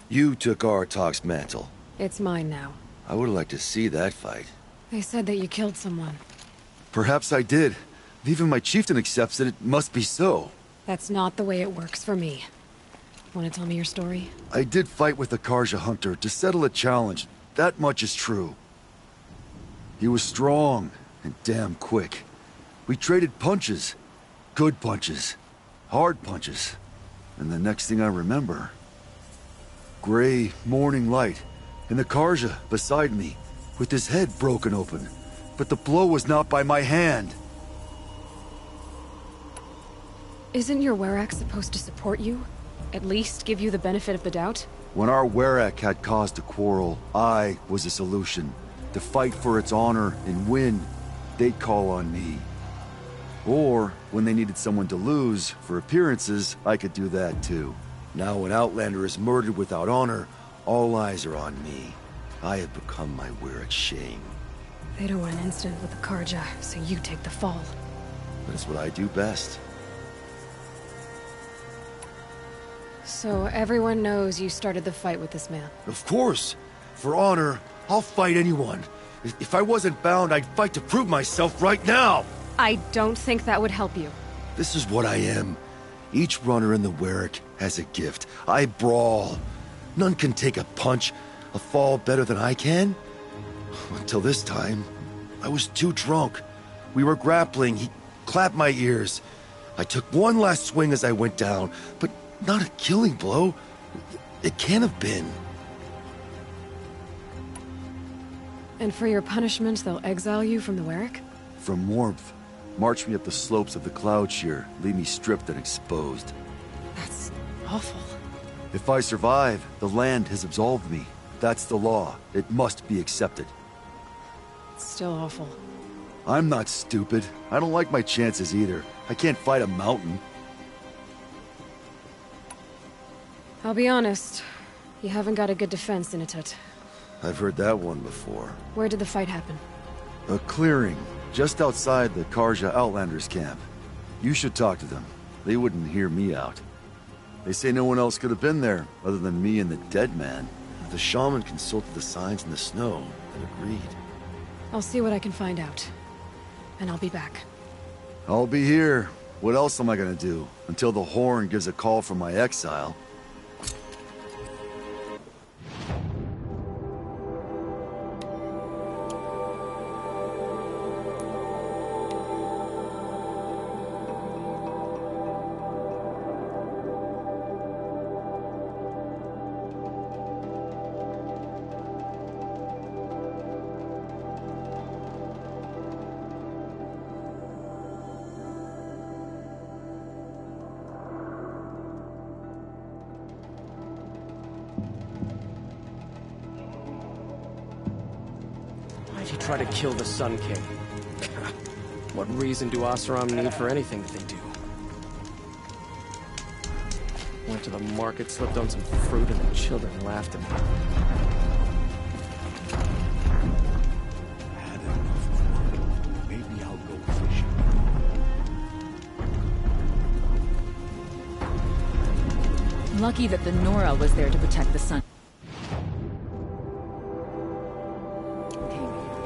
You took Artok's mantle. It's mine now. I would like to see that fight. They said that you killed someone. Perhaps I did. If even my chieftain accepts it, it must be so. That's not the way it works for me. Want to tell me your story? I did fight with the Karja hunter to settle a challenge. That much is true. He was strong and damn quick. We traded punches. Good punches. Hard punches. And the next thing I remember... gray morning light, and the Karja beside me, with his head broken open. But the blow was not by my hand. Isn't your Werak supposed to support you? At least give you the benefit of the doubt? When our Werak had cause to quarrel, I was a solution. To fight for its honor and win, they'd call on me. Or, when they needed someone to lose, for appearances, I could do that too. Now an Outlander is murdered without honor, all eyes are on me. I have become my Werak's shame. They don't want an incident with the Karja, so you take the fall. But it's what I do best. So everyone knows you started the fight with this man? Of course! For honor, I'll fight anyone. If I wasn't bound, I'd fight to prove myself right now! I don't think that would help you. This is what I am. Each runner in the Werak has a gift. I brawl. None can take a punch, a fall better than I can. Until this time, I was too drunk. We were grappling. He clapped my ears. I took one last swing as I went down, but not a killing blow. It can't have been. And for your punishment, they'll exile you from the Werak? From warmth. March me up the slopes of the Cloud Shear, leave me stripped and exposed. That's awful. If I survive, the land has absolved me. That's the law. It must be accepted. It's still awful. I'm not stupid. I don't like my chances either. I can't fight a mountain. I'll be honest. You haven't got a good defense, Inatut. I've heard that one before. Where did the fight happen? A clearing, just outside the Karja Outlanders camp. You should talk to them. They wouldn't hear me out. They say no one else could have been there, other than me and the dead man. The shaman consulted the signs in the snow and agreed. I'll see what I can find out. And I'll be back. I'll be here. What else am I gonna do? Until the Horn gives a call from my exile. Why'd you try to kill the Sun King? What reason do Oseram need for anything that they do? Went to the market, slipped on some fruit, and the children laughed at me. Had enough of work. Maybe I'll go fishing. Lucky that the Nora was there to protect the sun.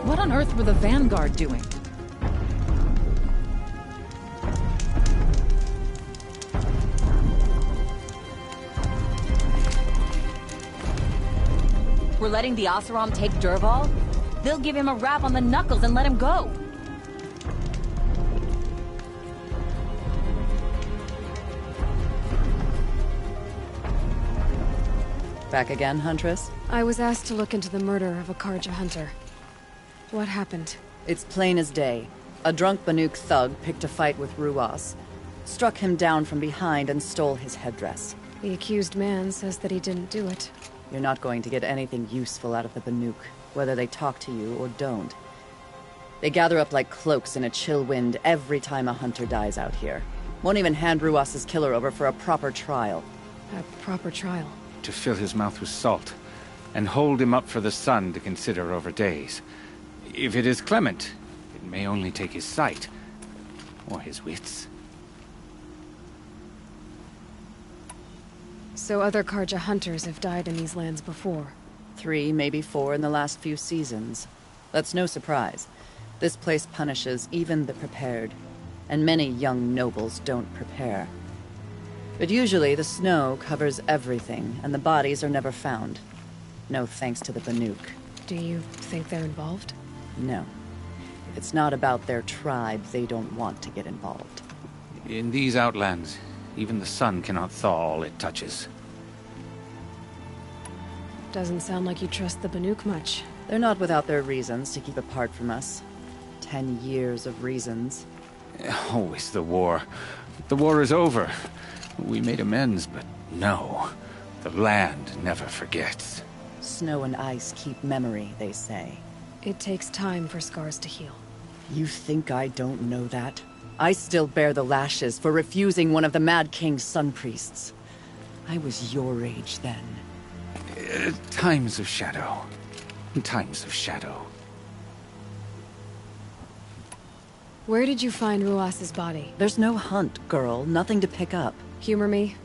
What on earth were the Vanguard doing? We're letting the Oseram take Dervahl? They'll give him a rap on the knuckles and let him go. Back again, Huntress? I was asked to look into the murder of a Karja hunter. What happened? It's plain as day. A drunk Banuk thug picked a fight with Ruas, struck him down from behind and stole his headdress. The accused man says that he didn't do it. You're not going to get anything useful out of the Banuk, whether they talk to you or don't. They gather up like cloaks in a chill wind every time a hunter dies out here. Won't even hand Ruas's killer over for a proper trial. A proper trial? To fill his mouth with salt, and hold him up for the sun to consider over days. If it is clement, it may only take his sight, or his wits. So other Karja hunters have died in these lands before? 3, maybe 4 in the last few seasons. That's no surprise. This place punishes even the prepared, and many young nobles don't prepare. But usually the snow covers everything, and the bodies are never found. No thanks to the Banuk. Do you think they're involved? No. If it's not about their tribe, they don't want to get involved. In these outlands, even the sun cannot thaw all it touches. Doesn't sound like you trust the Banuk much. They're not without their reasons to keep apart from us. 10 years of reasons. Always the war. The war is over. We made amends, but no. The land never forgets. Snow and ice keep memory, they say. It takes time for scars to heal. You think I don't know that? I still bear the lashes for refusing one of the Mad King's sun priests. I was your age then. Times of shadow. Times of shadow. Where did you find Ruas's body? There's no hunt, girl. Nothing to pick up. Humor me.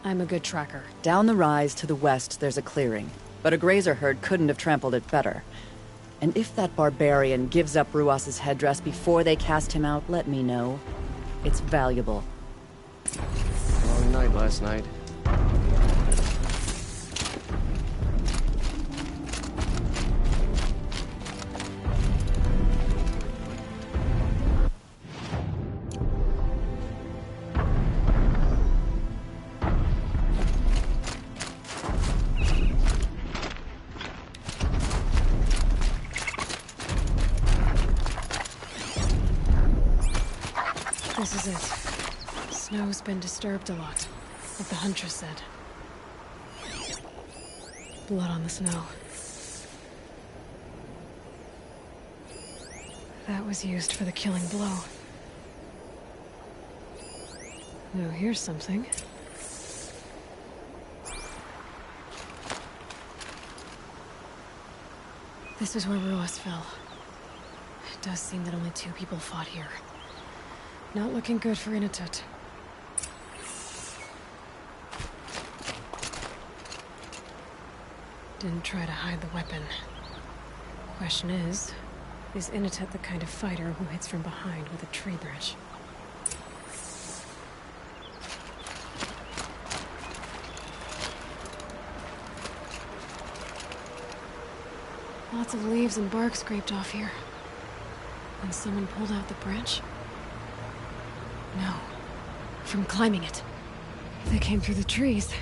I'm a good tracker. Down the rise to the west, there's a clearing. But a grazer herd couldn't have trampled it better. And if that barbarian gives up Ruas's headdress before they cast him out, let me know. It's valuable. Long night last night. This is it. Snow's been disturbed a lot, like the Huntress said. Blood on the snow. That was used for the killing blow. Now here's something. This is where Ruas fell. It does seem that only 2 people fought here. Not looking good for Inatut. Didn't try to hide the weapon. Question is Inatut the kind of fighter who hits from behind with a tree branch? Lots of leaves and bark scraped off here. And someone pulled out the branch? No. From climbing it. They came through the trees.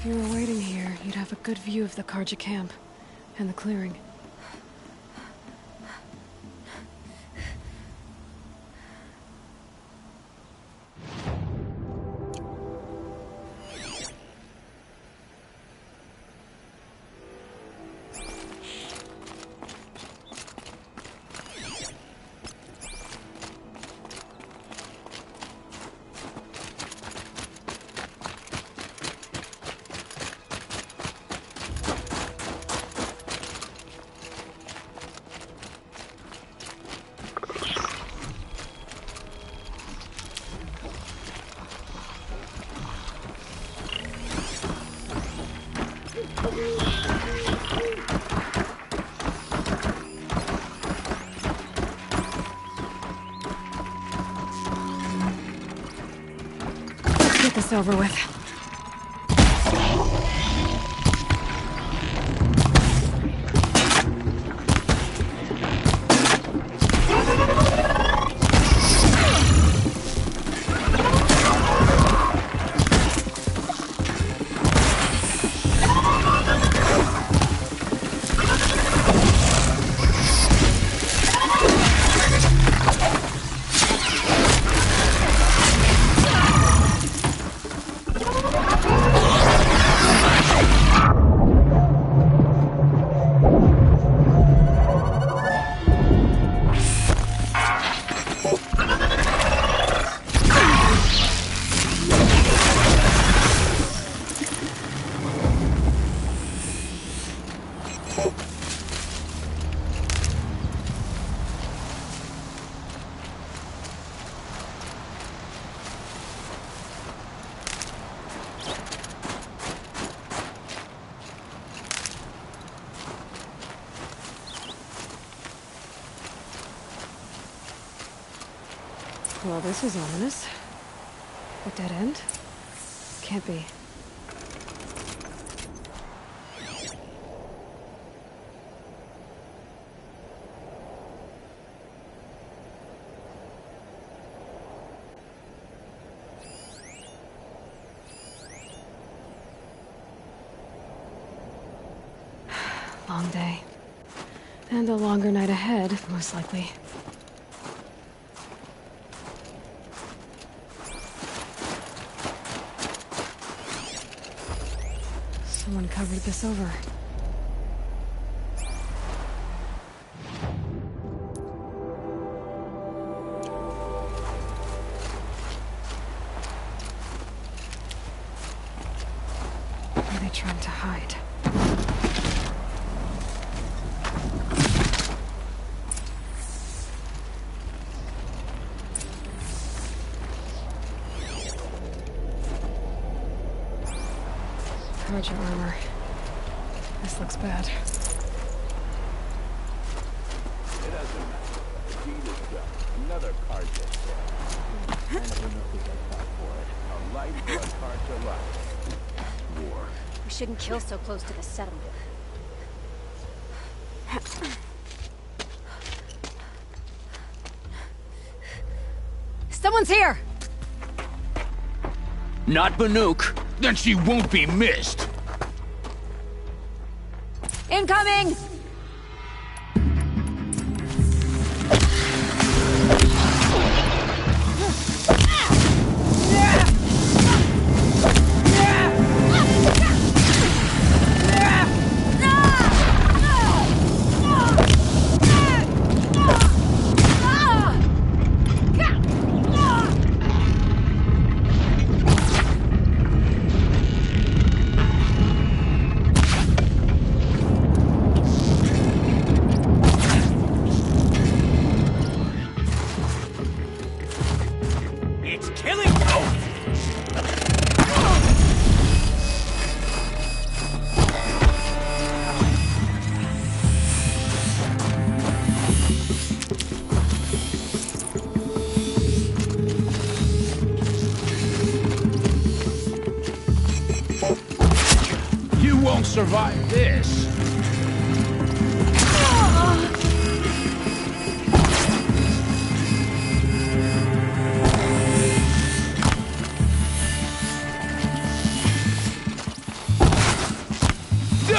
If you were waiting here, you'd have a good view of the Karja camp and the clearing. Get this over with. Well, this is ominous. A dead end? Can't be. Long day. And a longer night ahead, most likely. Someone covered this over. Are they trying to hide? Karja armor. This looks bad. It doesn't matter. Deed is done. Another Karja dead. I never know who they fought for it. A life or a Karja life. War. We shouldn't kill so close to the settlement. Someone's here! Not Banuk. Then she won't be missed. Incoming! Survive this.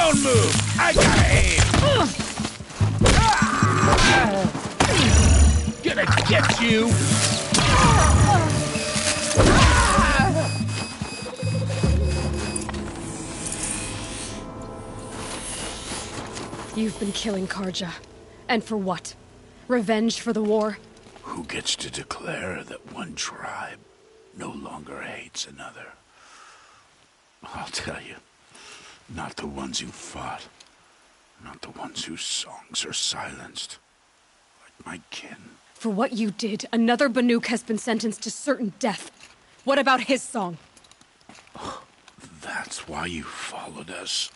Don't move! I gotta aim! Gonna get you! You've been killing Karja. And for what? Revenge for the war? Who gets to declare that one tribe no longer hates another? I'll tell you, not the ones who fought, not the ones whose songs are silenced, like my kin. For what you did, another Banuk has been sentenced to certain death. What about his song? That's why you followed us.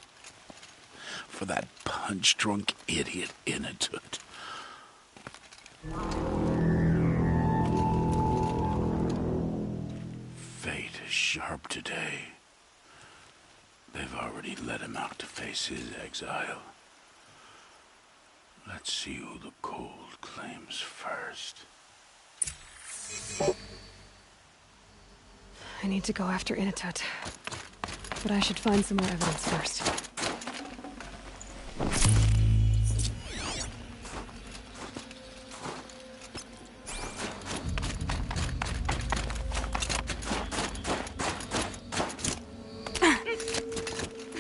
For that punch-drunk idiot Inatut. Fate is sharp today. They've already let him out to face his exile. Let's see who the cold claims first. I need to go after Inatut. But I should find some more evidence first.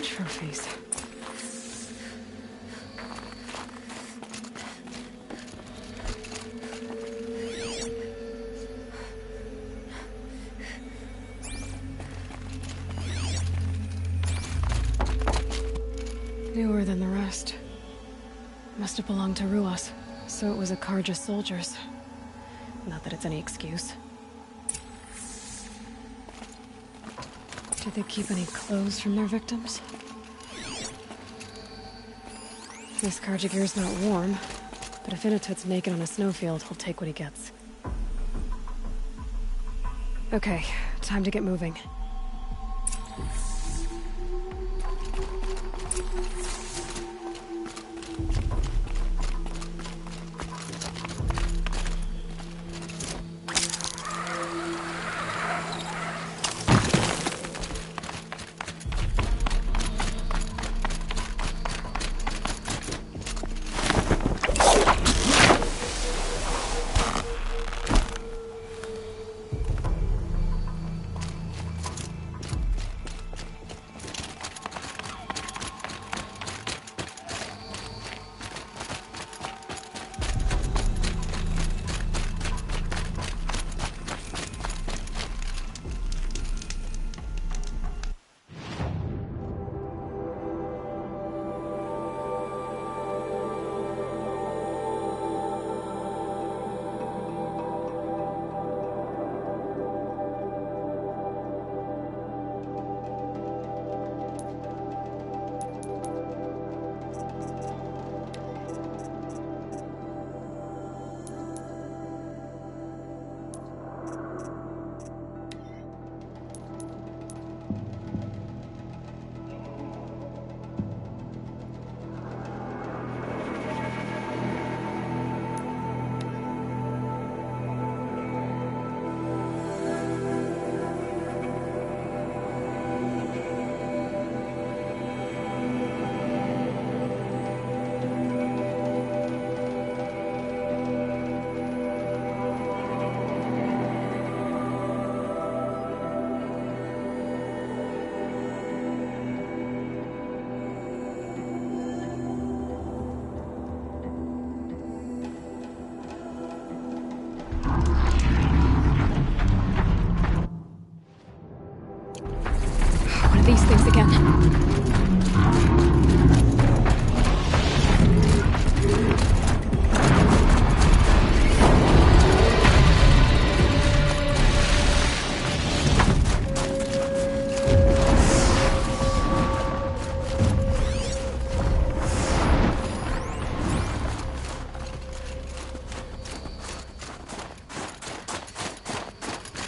Trophies. Newer than the rest. Must have belonged to Ruas, so it was a Karja soldiers. Not that it's any excuse. Did they keep any clothes from their victims? This Karja gear's not warm, but if Inatut's naked on a snowfield, he'll take what he gets. Okay, time to get moving. These things again.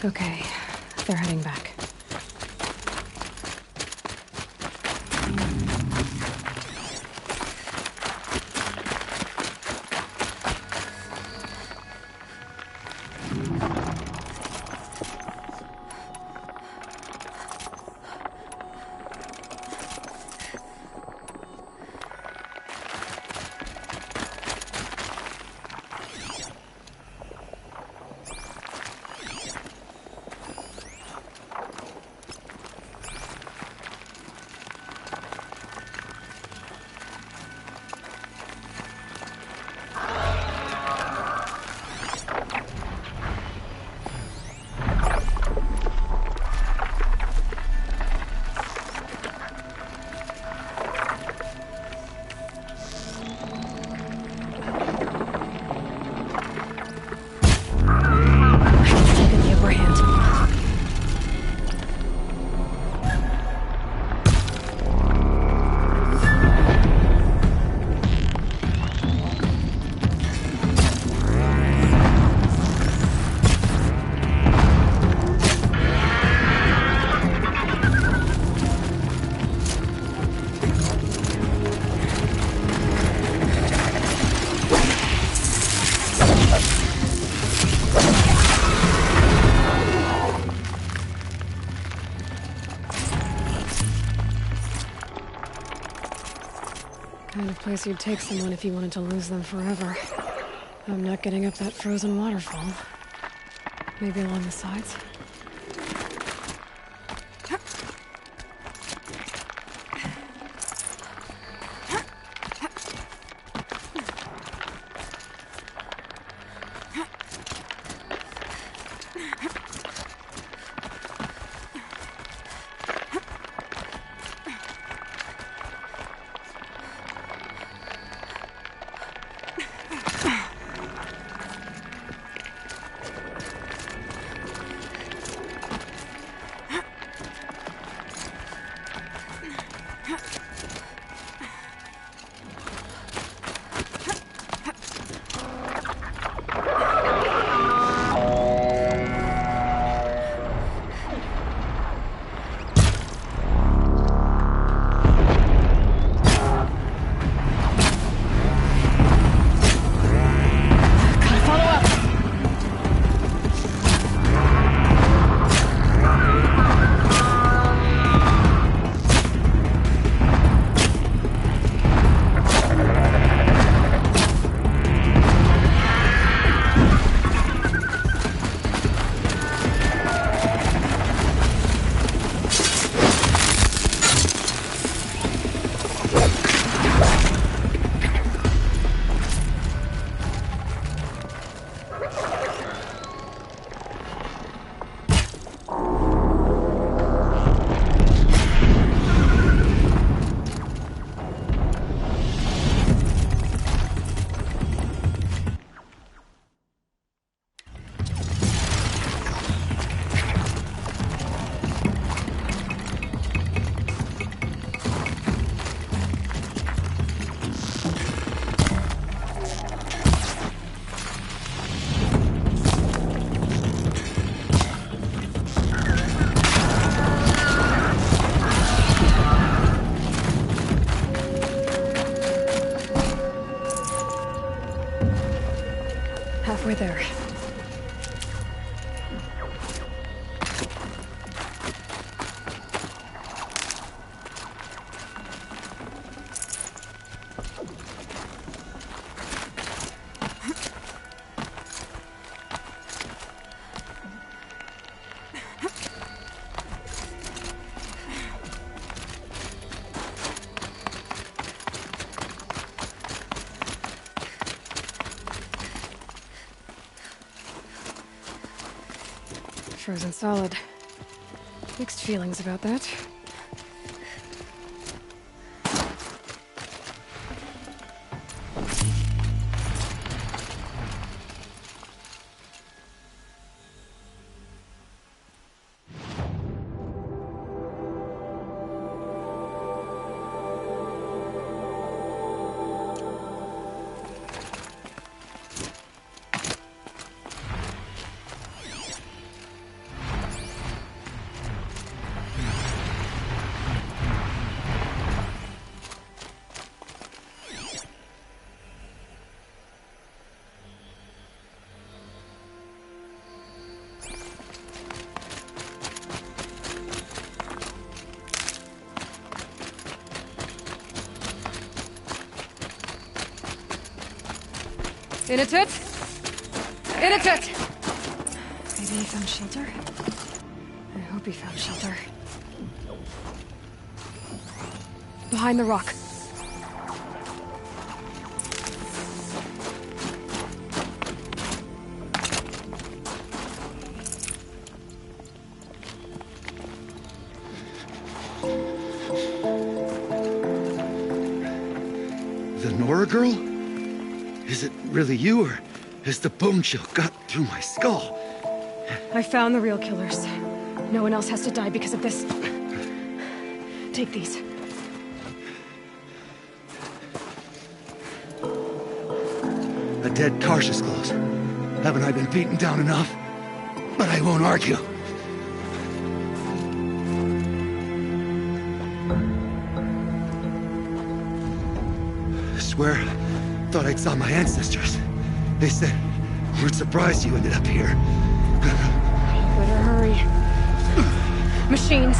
Okay, they're heading back. Kind of place you'd take someone if you wanted to lose them forever. I'm not getting up that frozen waterfall. Maybe along the sides? Halfway there. Frozen solid. Mixed feelings about that. Inatut! Inatut! Maybe he found shelter? I hope he found shelter. Behind the rock. The Nora girl? Is it really you, or has the bone chill got through my skull? I found the real killers. No one else has to die because of this. Take these. A dead Karsh's clothes. Haven't I been beaten down enough? But I won't argue. I swear, thought I saw my ancestors. They said, we're surprised you ended up here. Better hurry. Machines.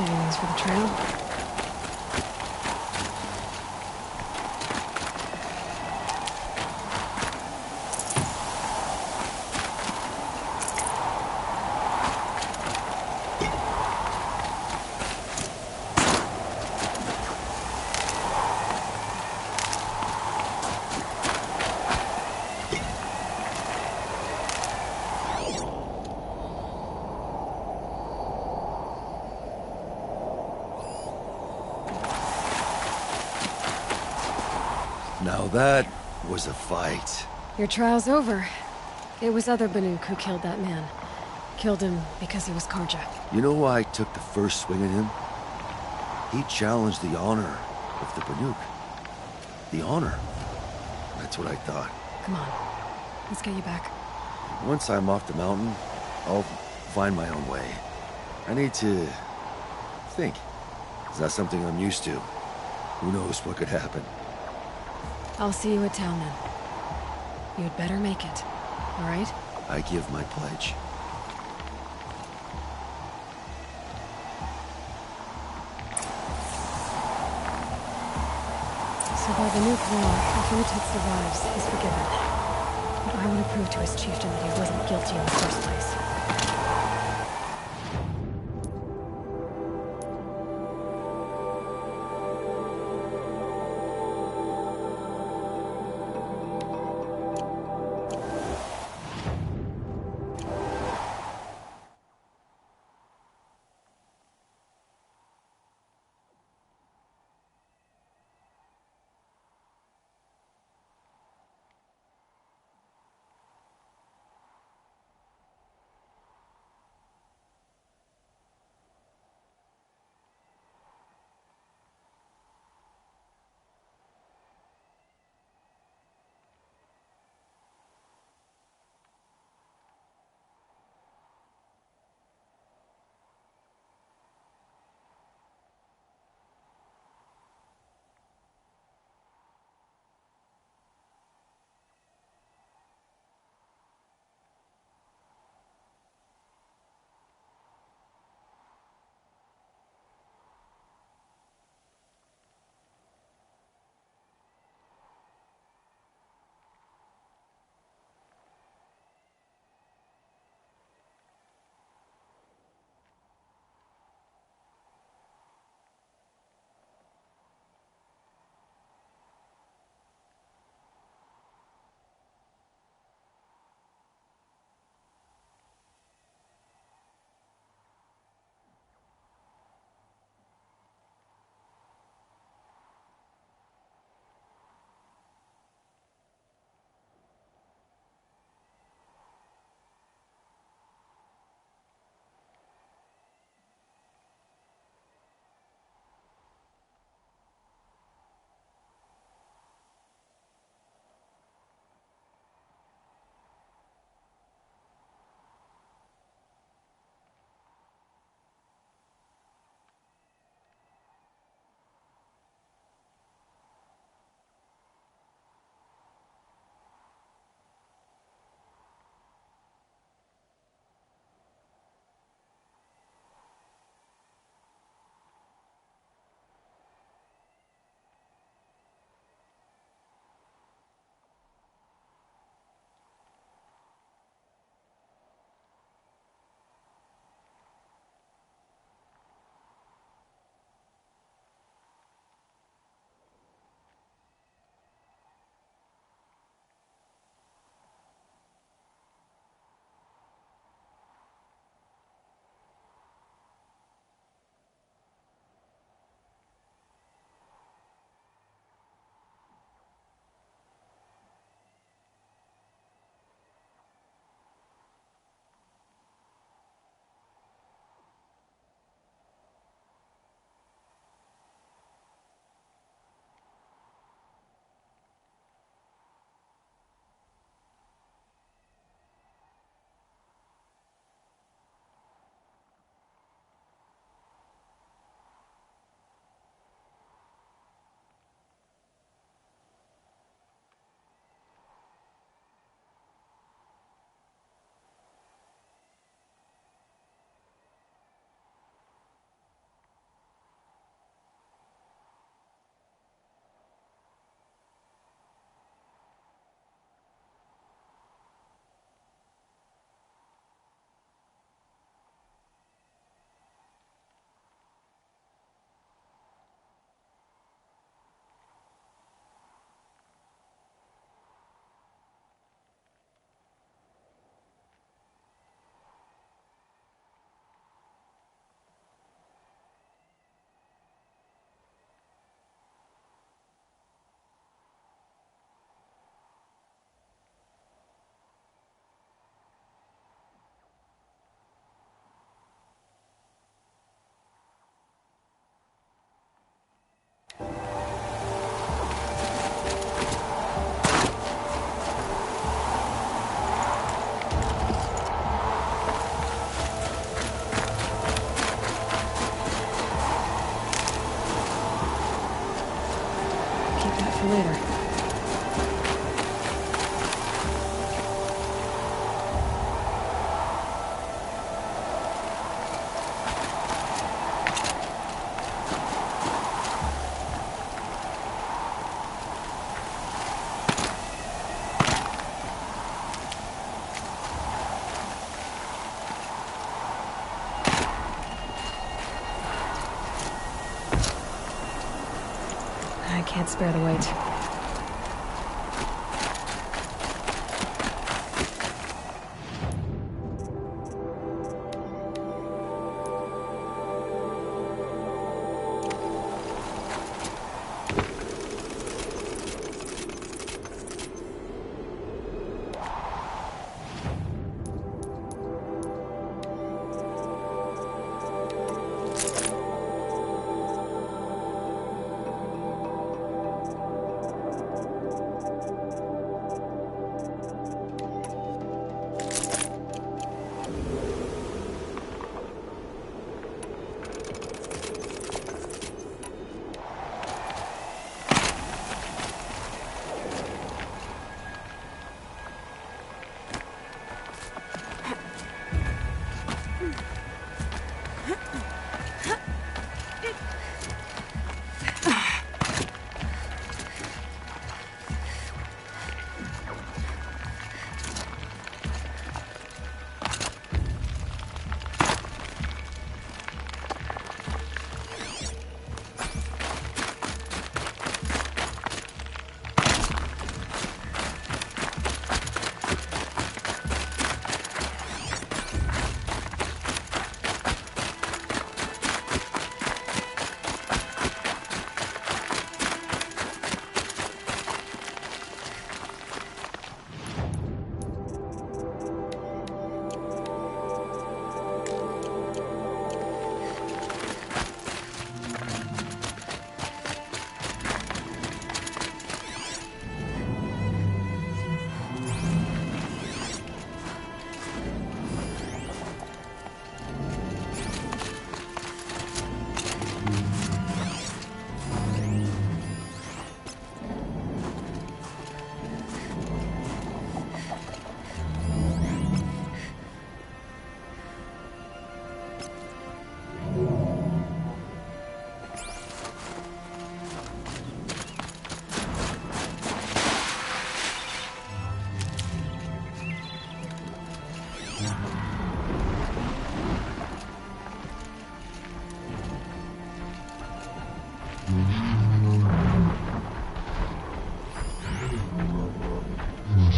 Saving these for the trail. Now that was a fight. Your trial's over. It was other Banuk who killed that man. Killed him because he was Karja. You know why I took the first swing at him? He challenged the honor of the Banuk. The honor. That's what I thought. Come on. Let's get you back. Once I'm off the mountain, I'll find my own way. I need to think. It's not something I'm used to. Who knows what could happen? I'll see you at town then. You'd better make it, all right? I give my pledge. So by the new law, if Utid survives, he's forgiven. But I want to prove to his chieftain that he wasn't guilty in the first place. can't spare the weight.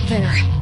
There.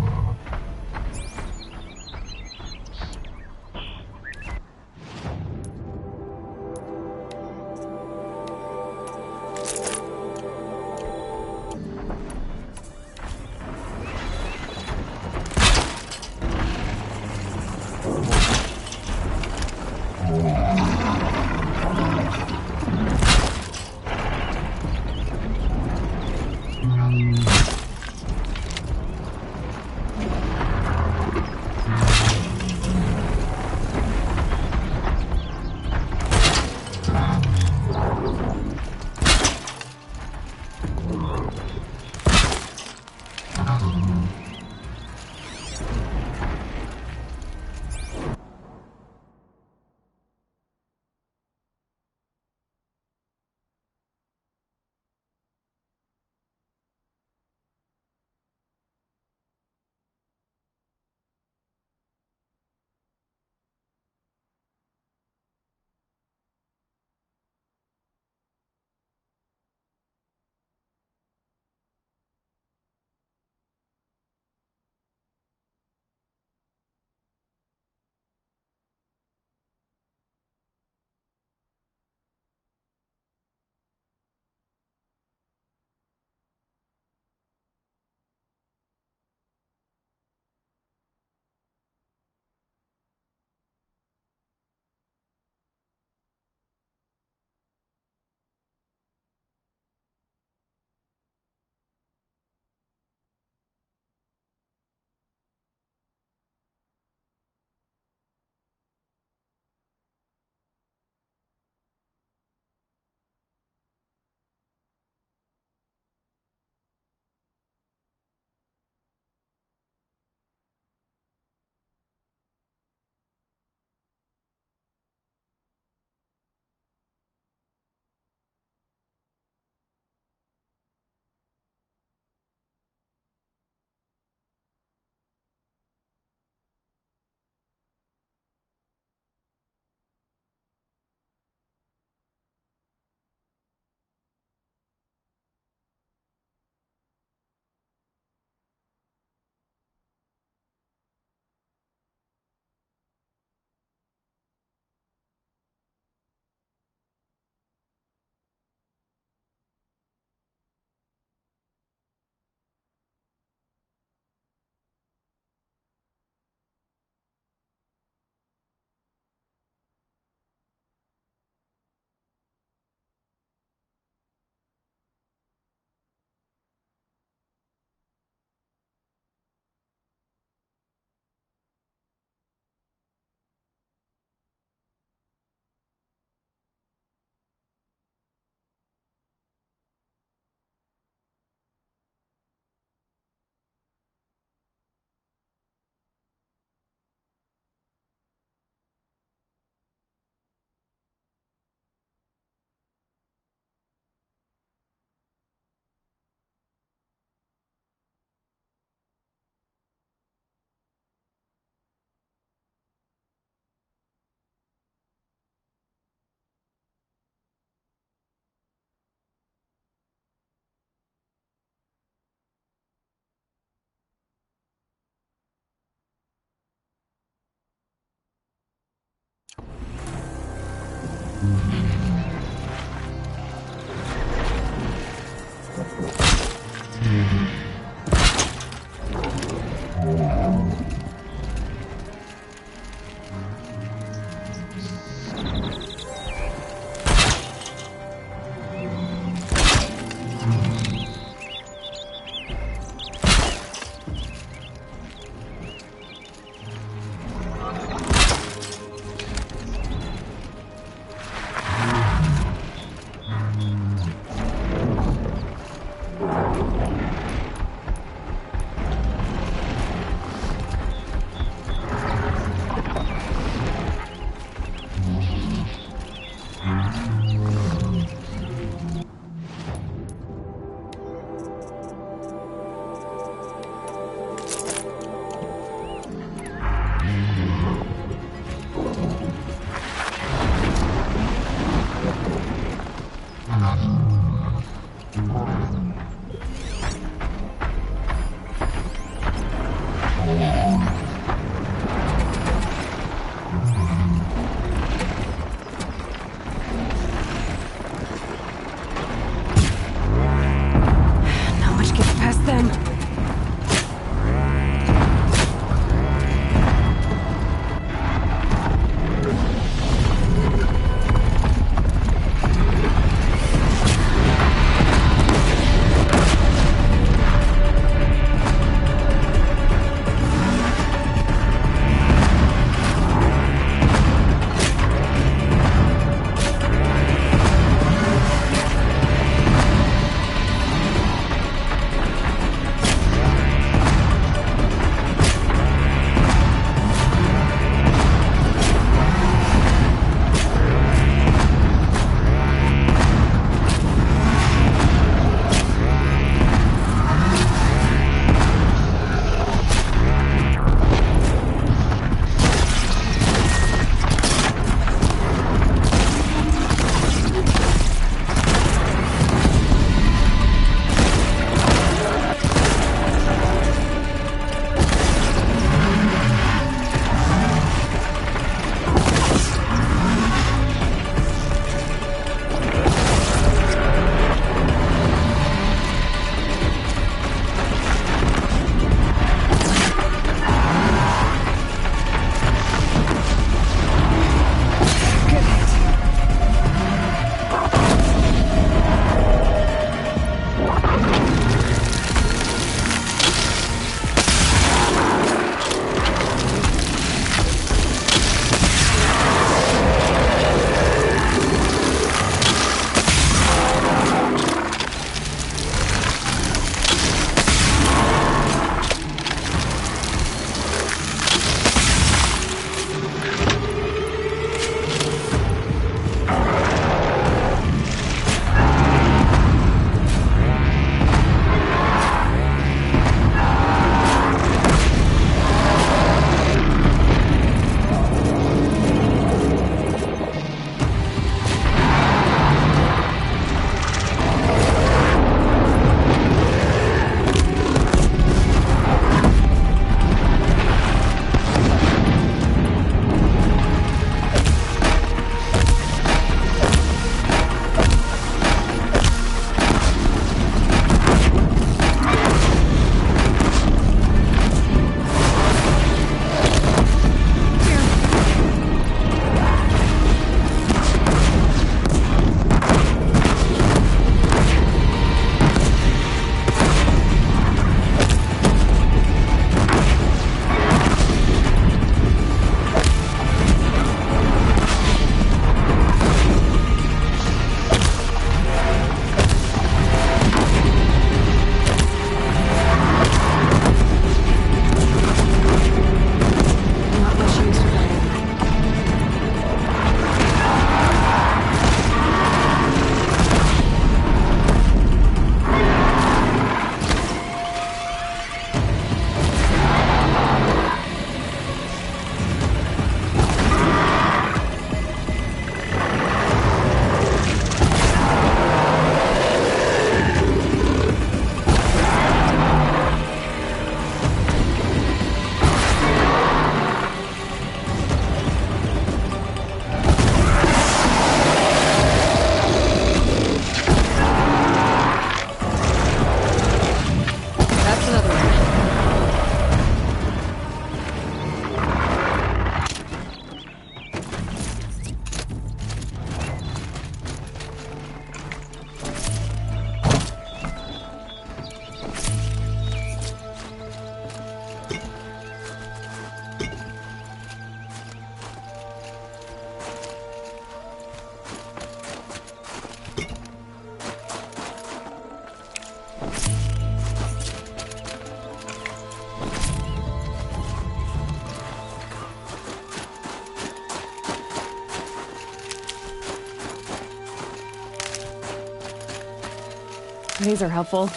These are helpful.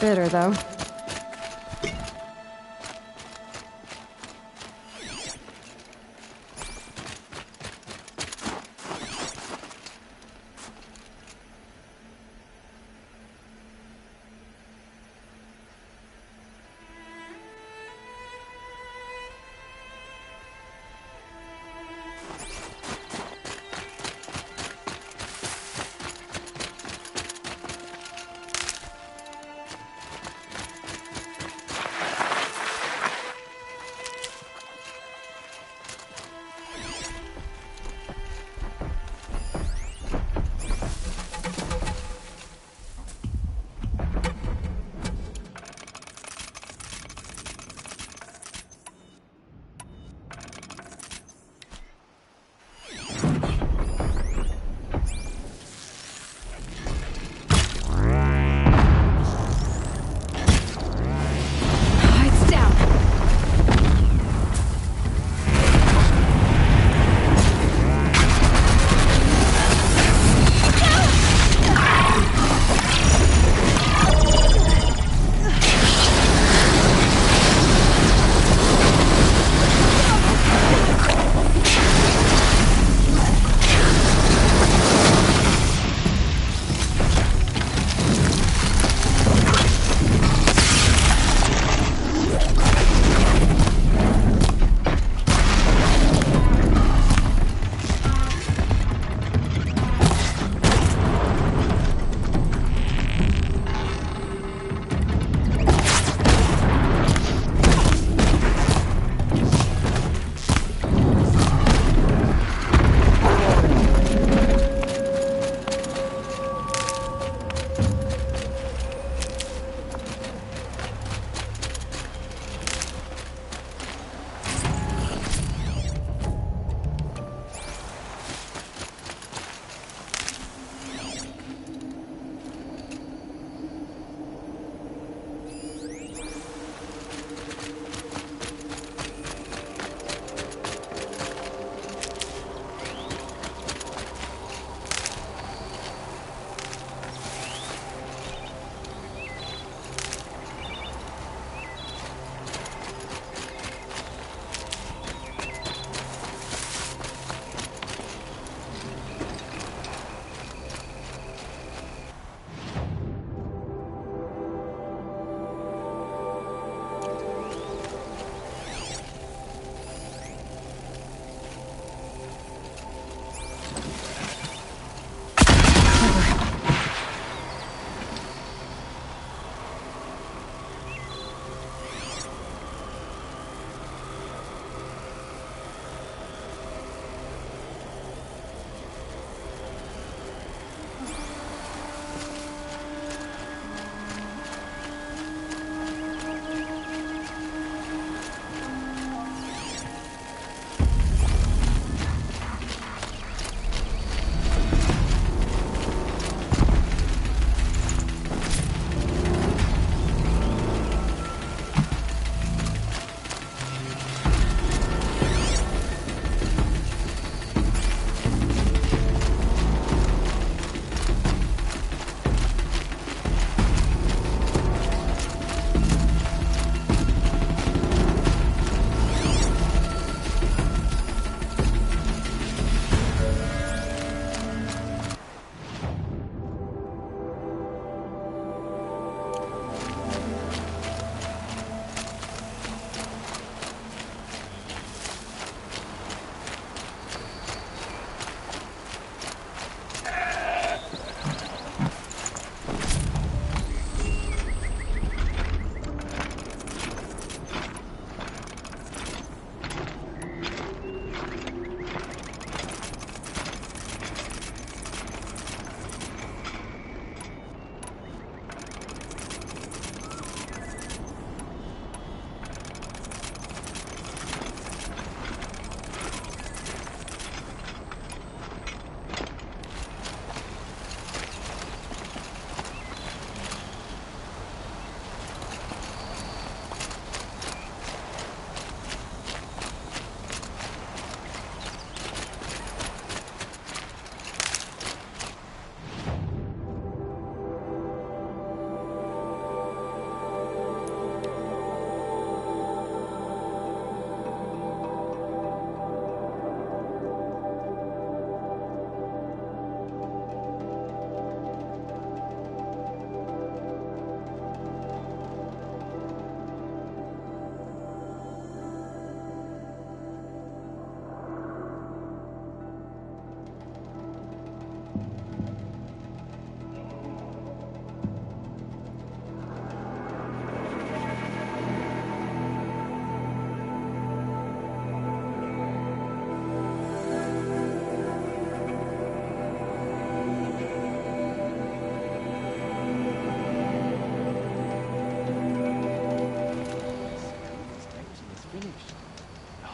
Bitter, though.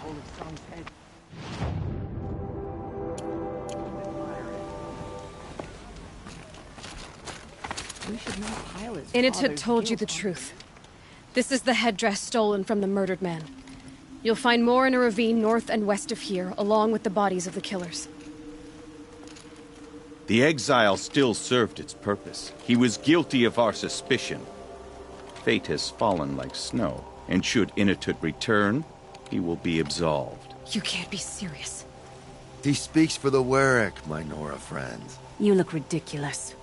whole of Song's head. We should not pile his Initut father's told you guilt the on- truth. This is the headdress stolen from the murdered man. You'll find more in a ravine north and west of here, along with the bodies of the killers. The exile still served its purpose. He was guilty of our suspicion. Fate has fallen like snow, and should Initut return, he will be absolved. You can't be serious. He speaks for the Warwick, my Nora friends. You look ridiculous.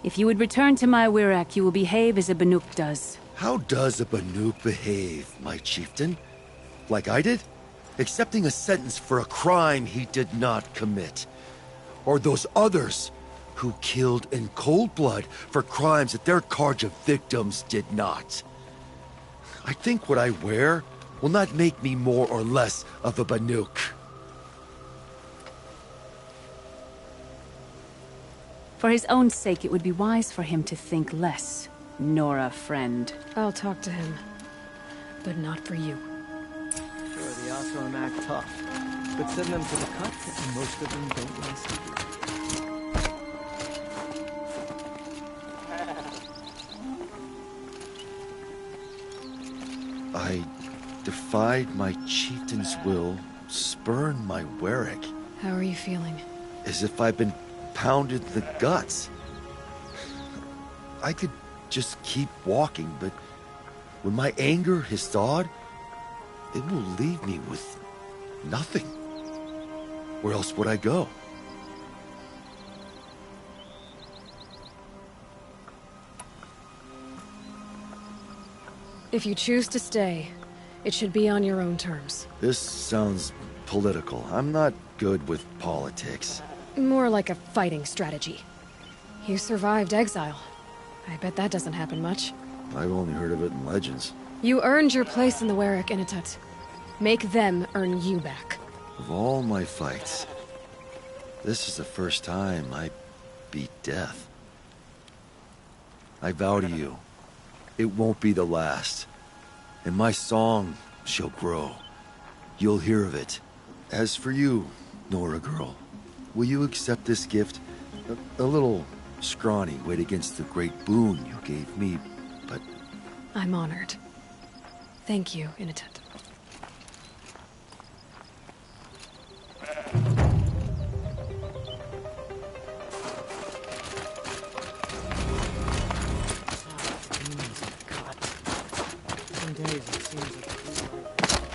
If you would return to my Wirak, you will behave as a Banuk does. How does a Banuk behave, my chieftain? Like I did? Accepting a sentence for a crime he did not commit. Or those others who killed in cold blood for crimes that their charge of victims did not. I think what I wear will not make me more or less of a Banuk. For his own sake, it would be wise for him to think less. Nora, friend. I'll talk to him. But not for you. Sure, the Oseram act tough. But send them to the cut, and most of them don't last a year. I defied my chieftain's will, spurned my Warwick, How are you feeling? as if I'd been pounded in the guts. I could just keep walking, but when my anger has thawed, it will leave me with nothing. Where else would I go? If you choose to stay, it should be on your own terms. This sounds political. I'm not good with politics. More like a fighting strategy. You survived exile. I bet that doesn't happen much. I've only heard of it in legends. You earned your place in the Warwick, Initut. Make them earn you back. Of all my fights, this is the first time I beat death. I vow to you, it won't be the last. And my song shall grow. You'll hear of it. As for you, Nora girl, will you accept this gift? A little scrawny weighed against the great boon you gave me, but... I'm honored. Thank you, Initut. Some days it seems like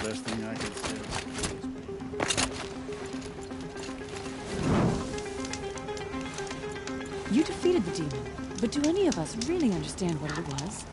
best thing I could say. You defeated the demon, but do any of us really understand what it was?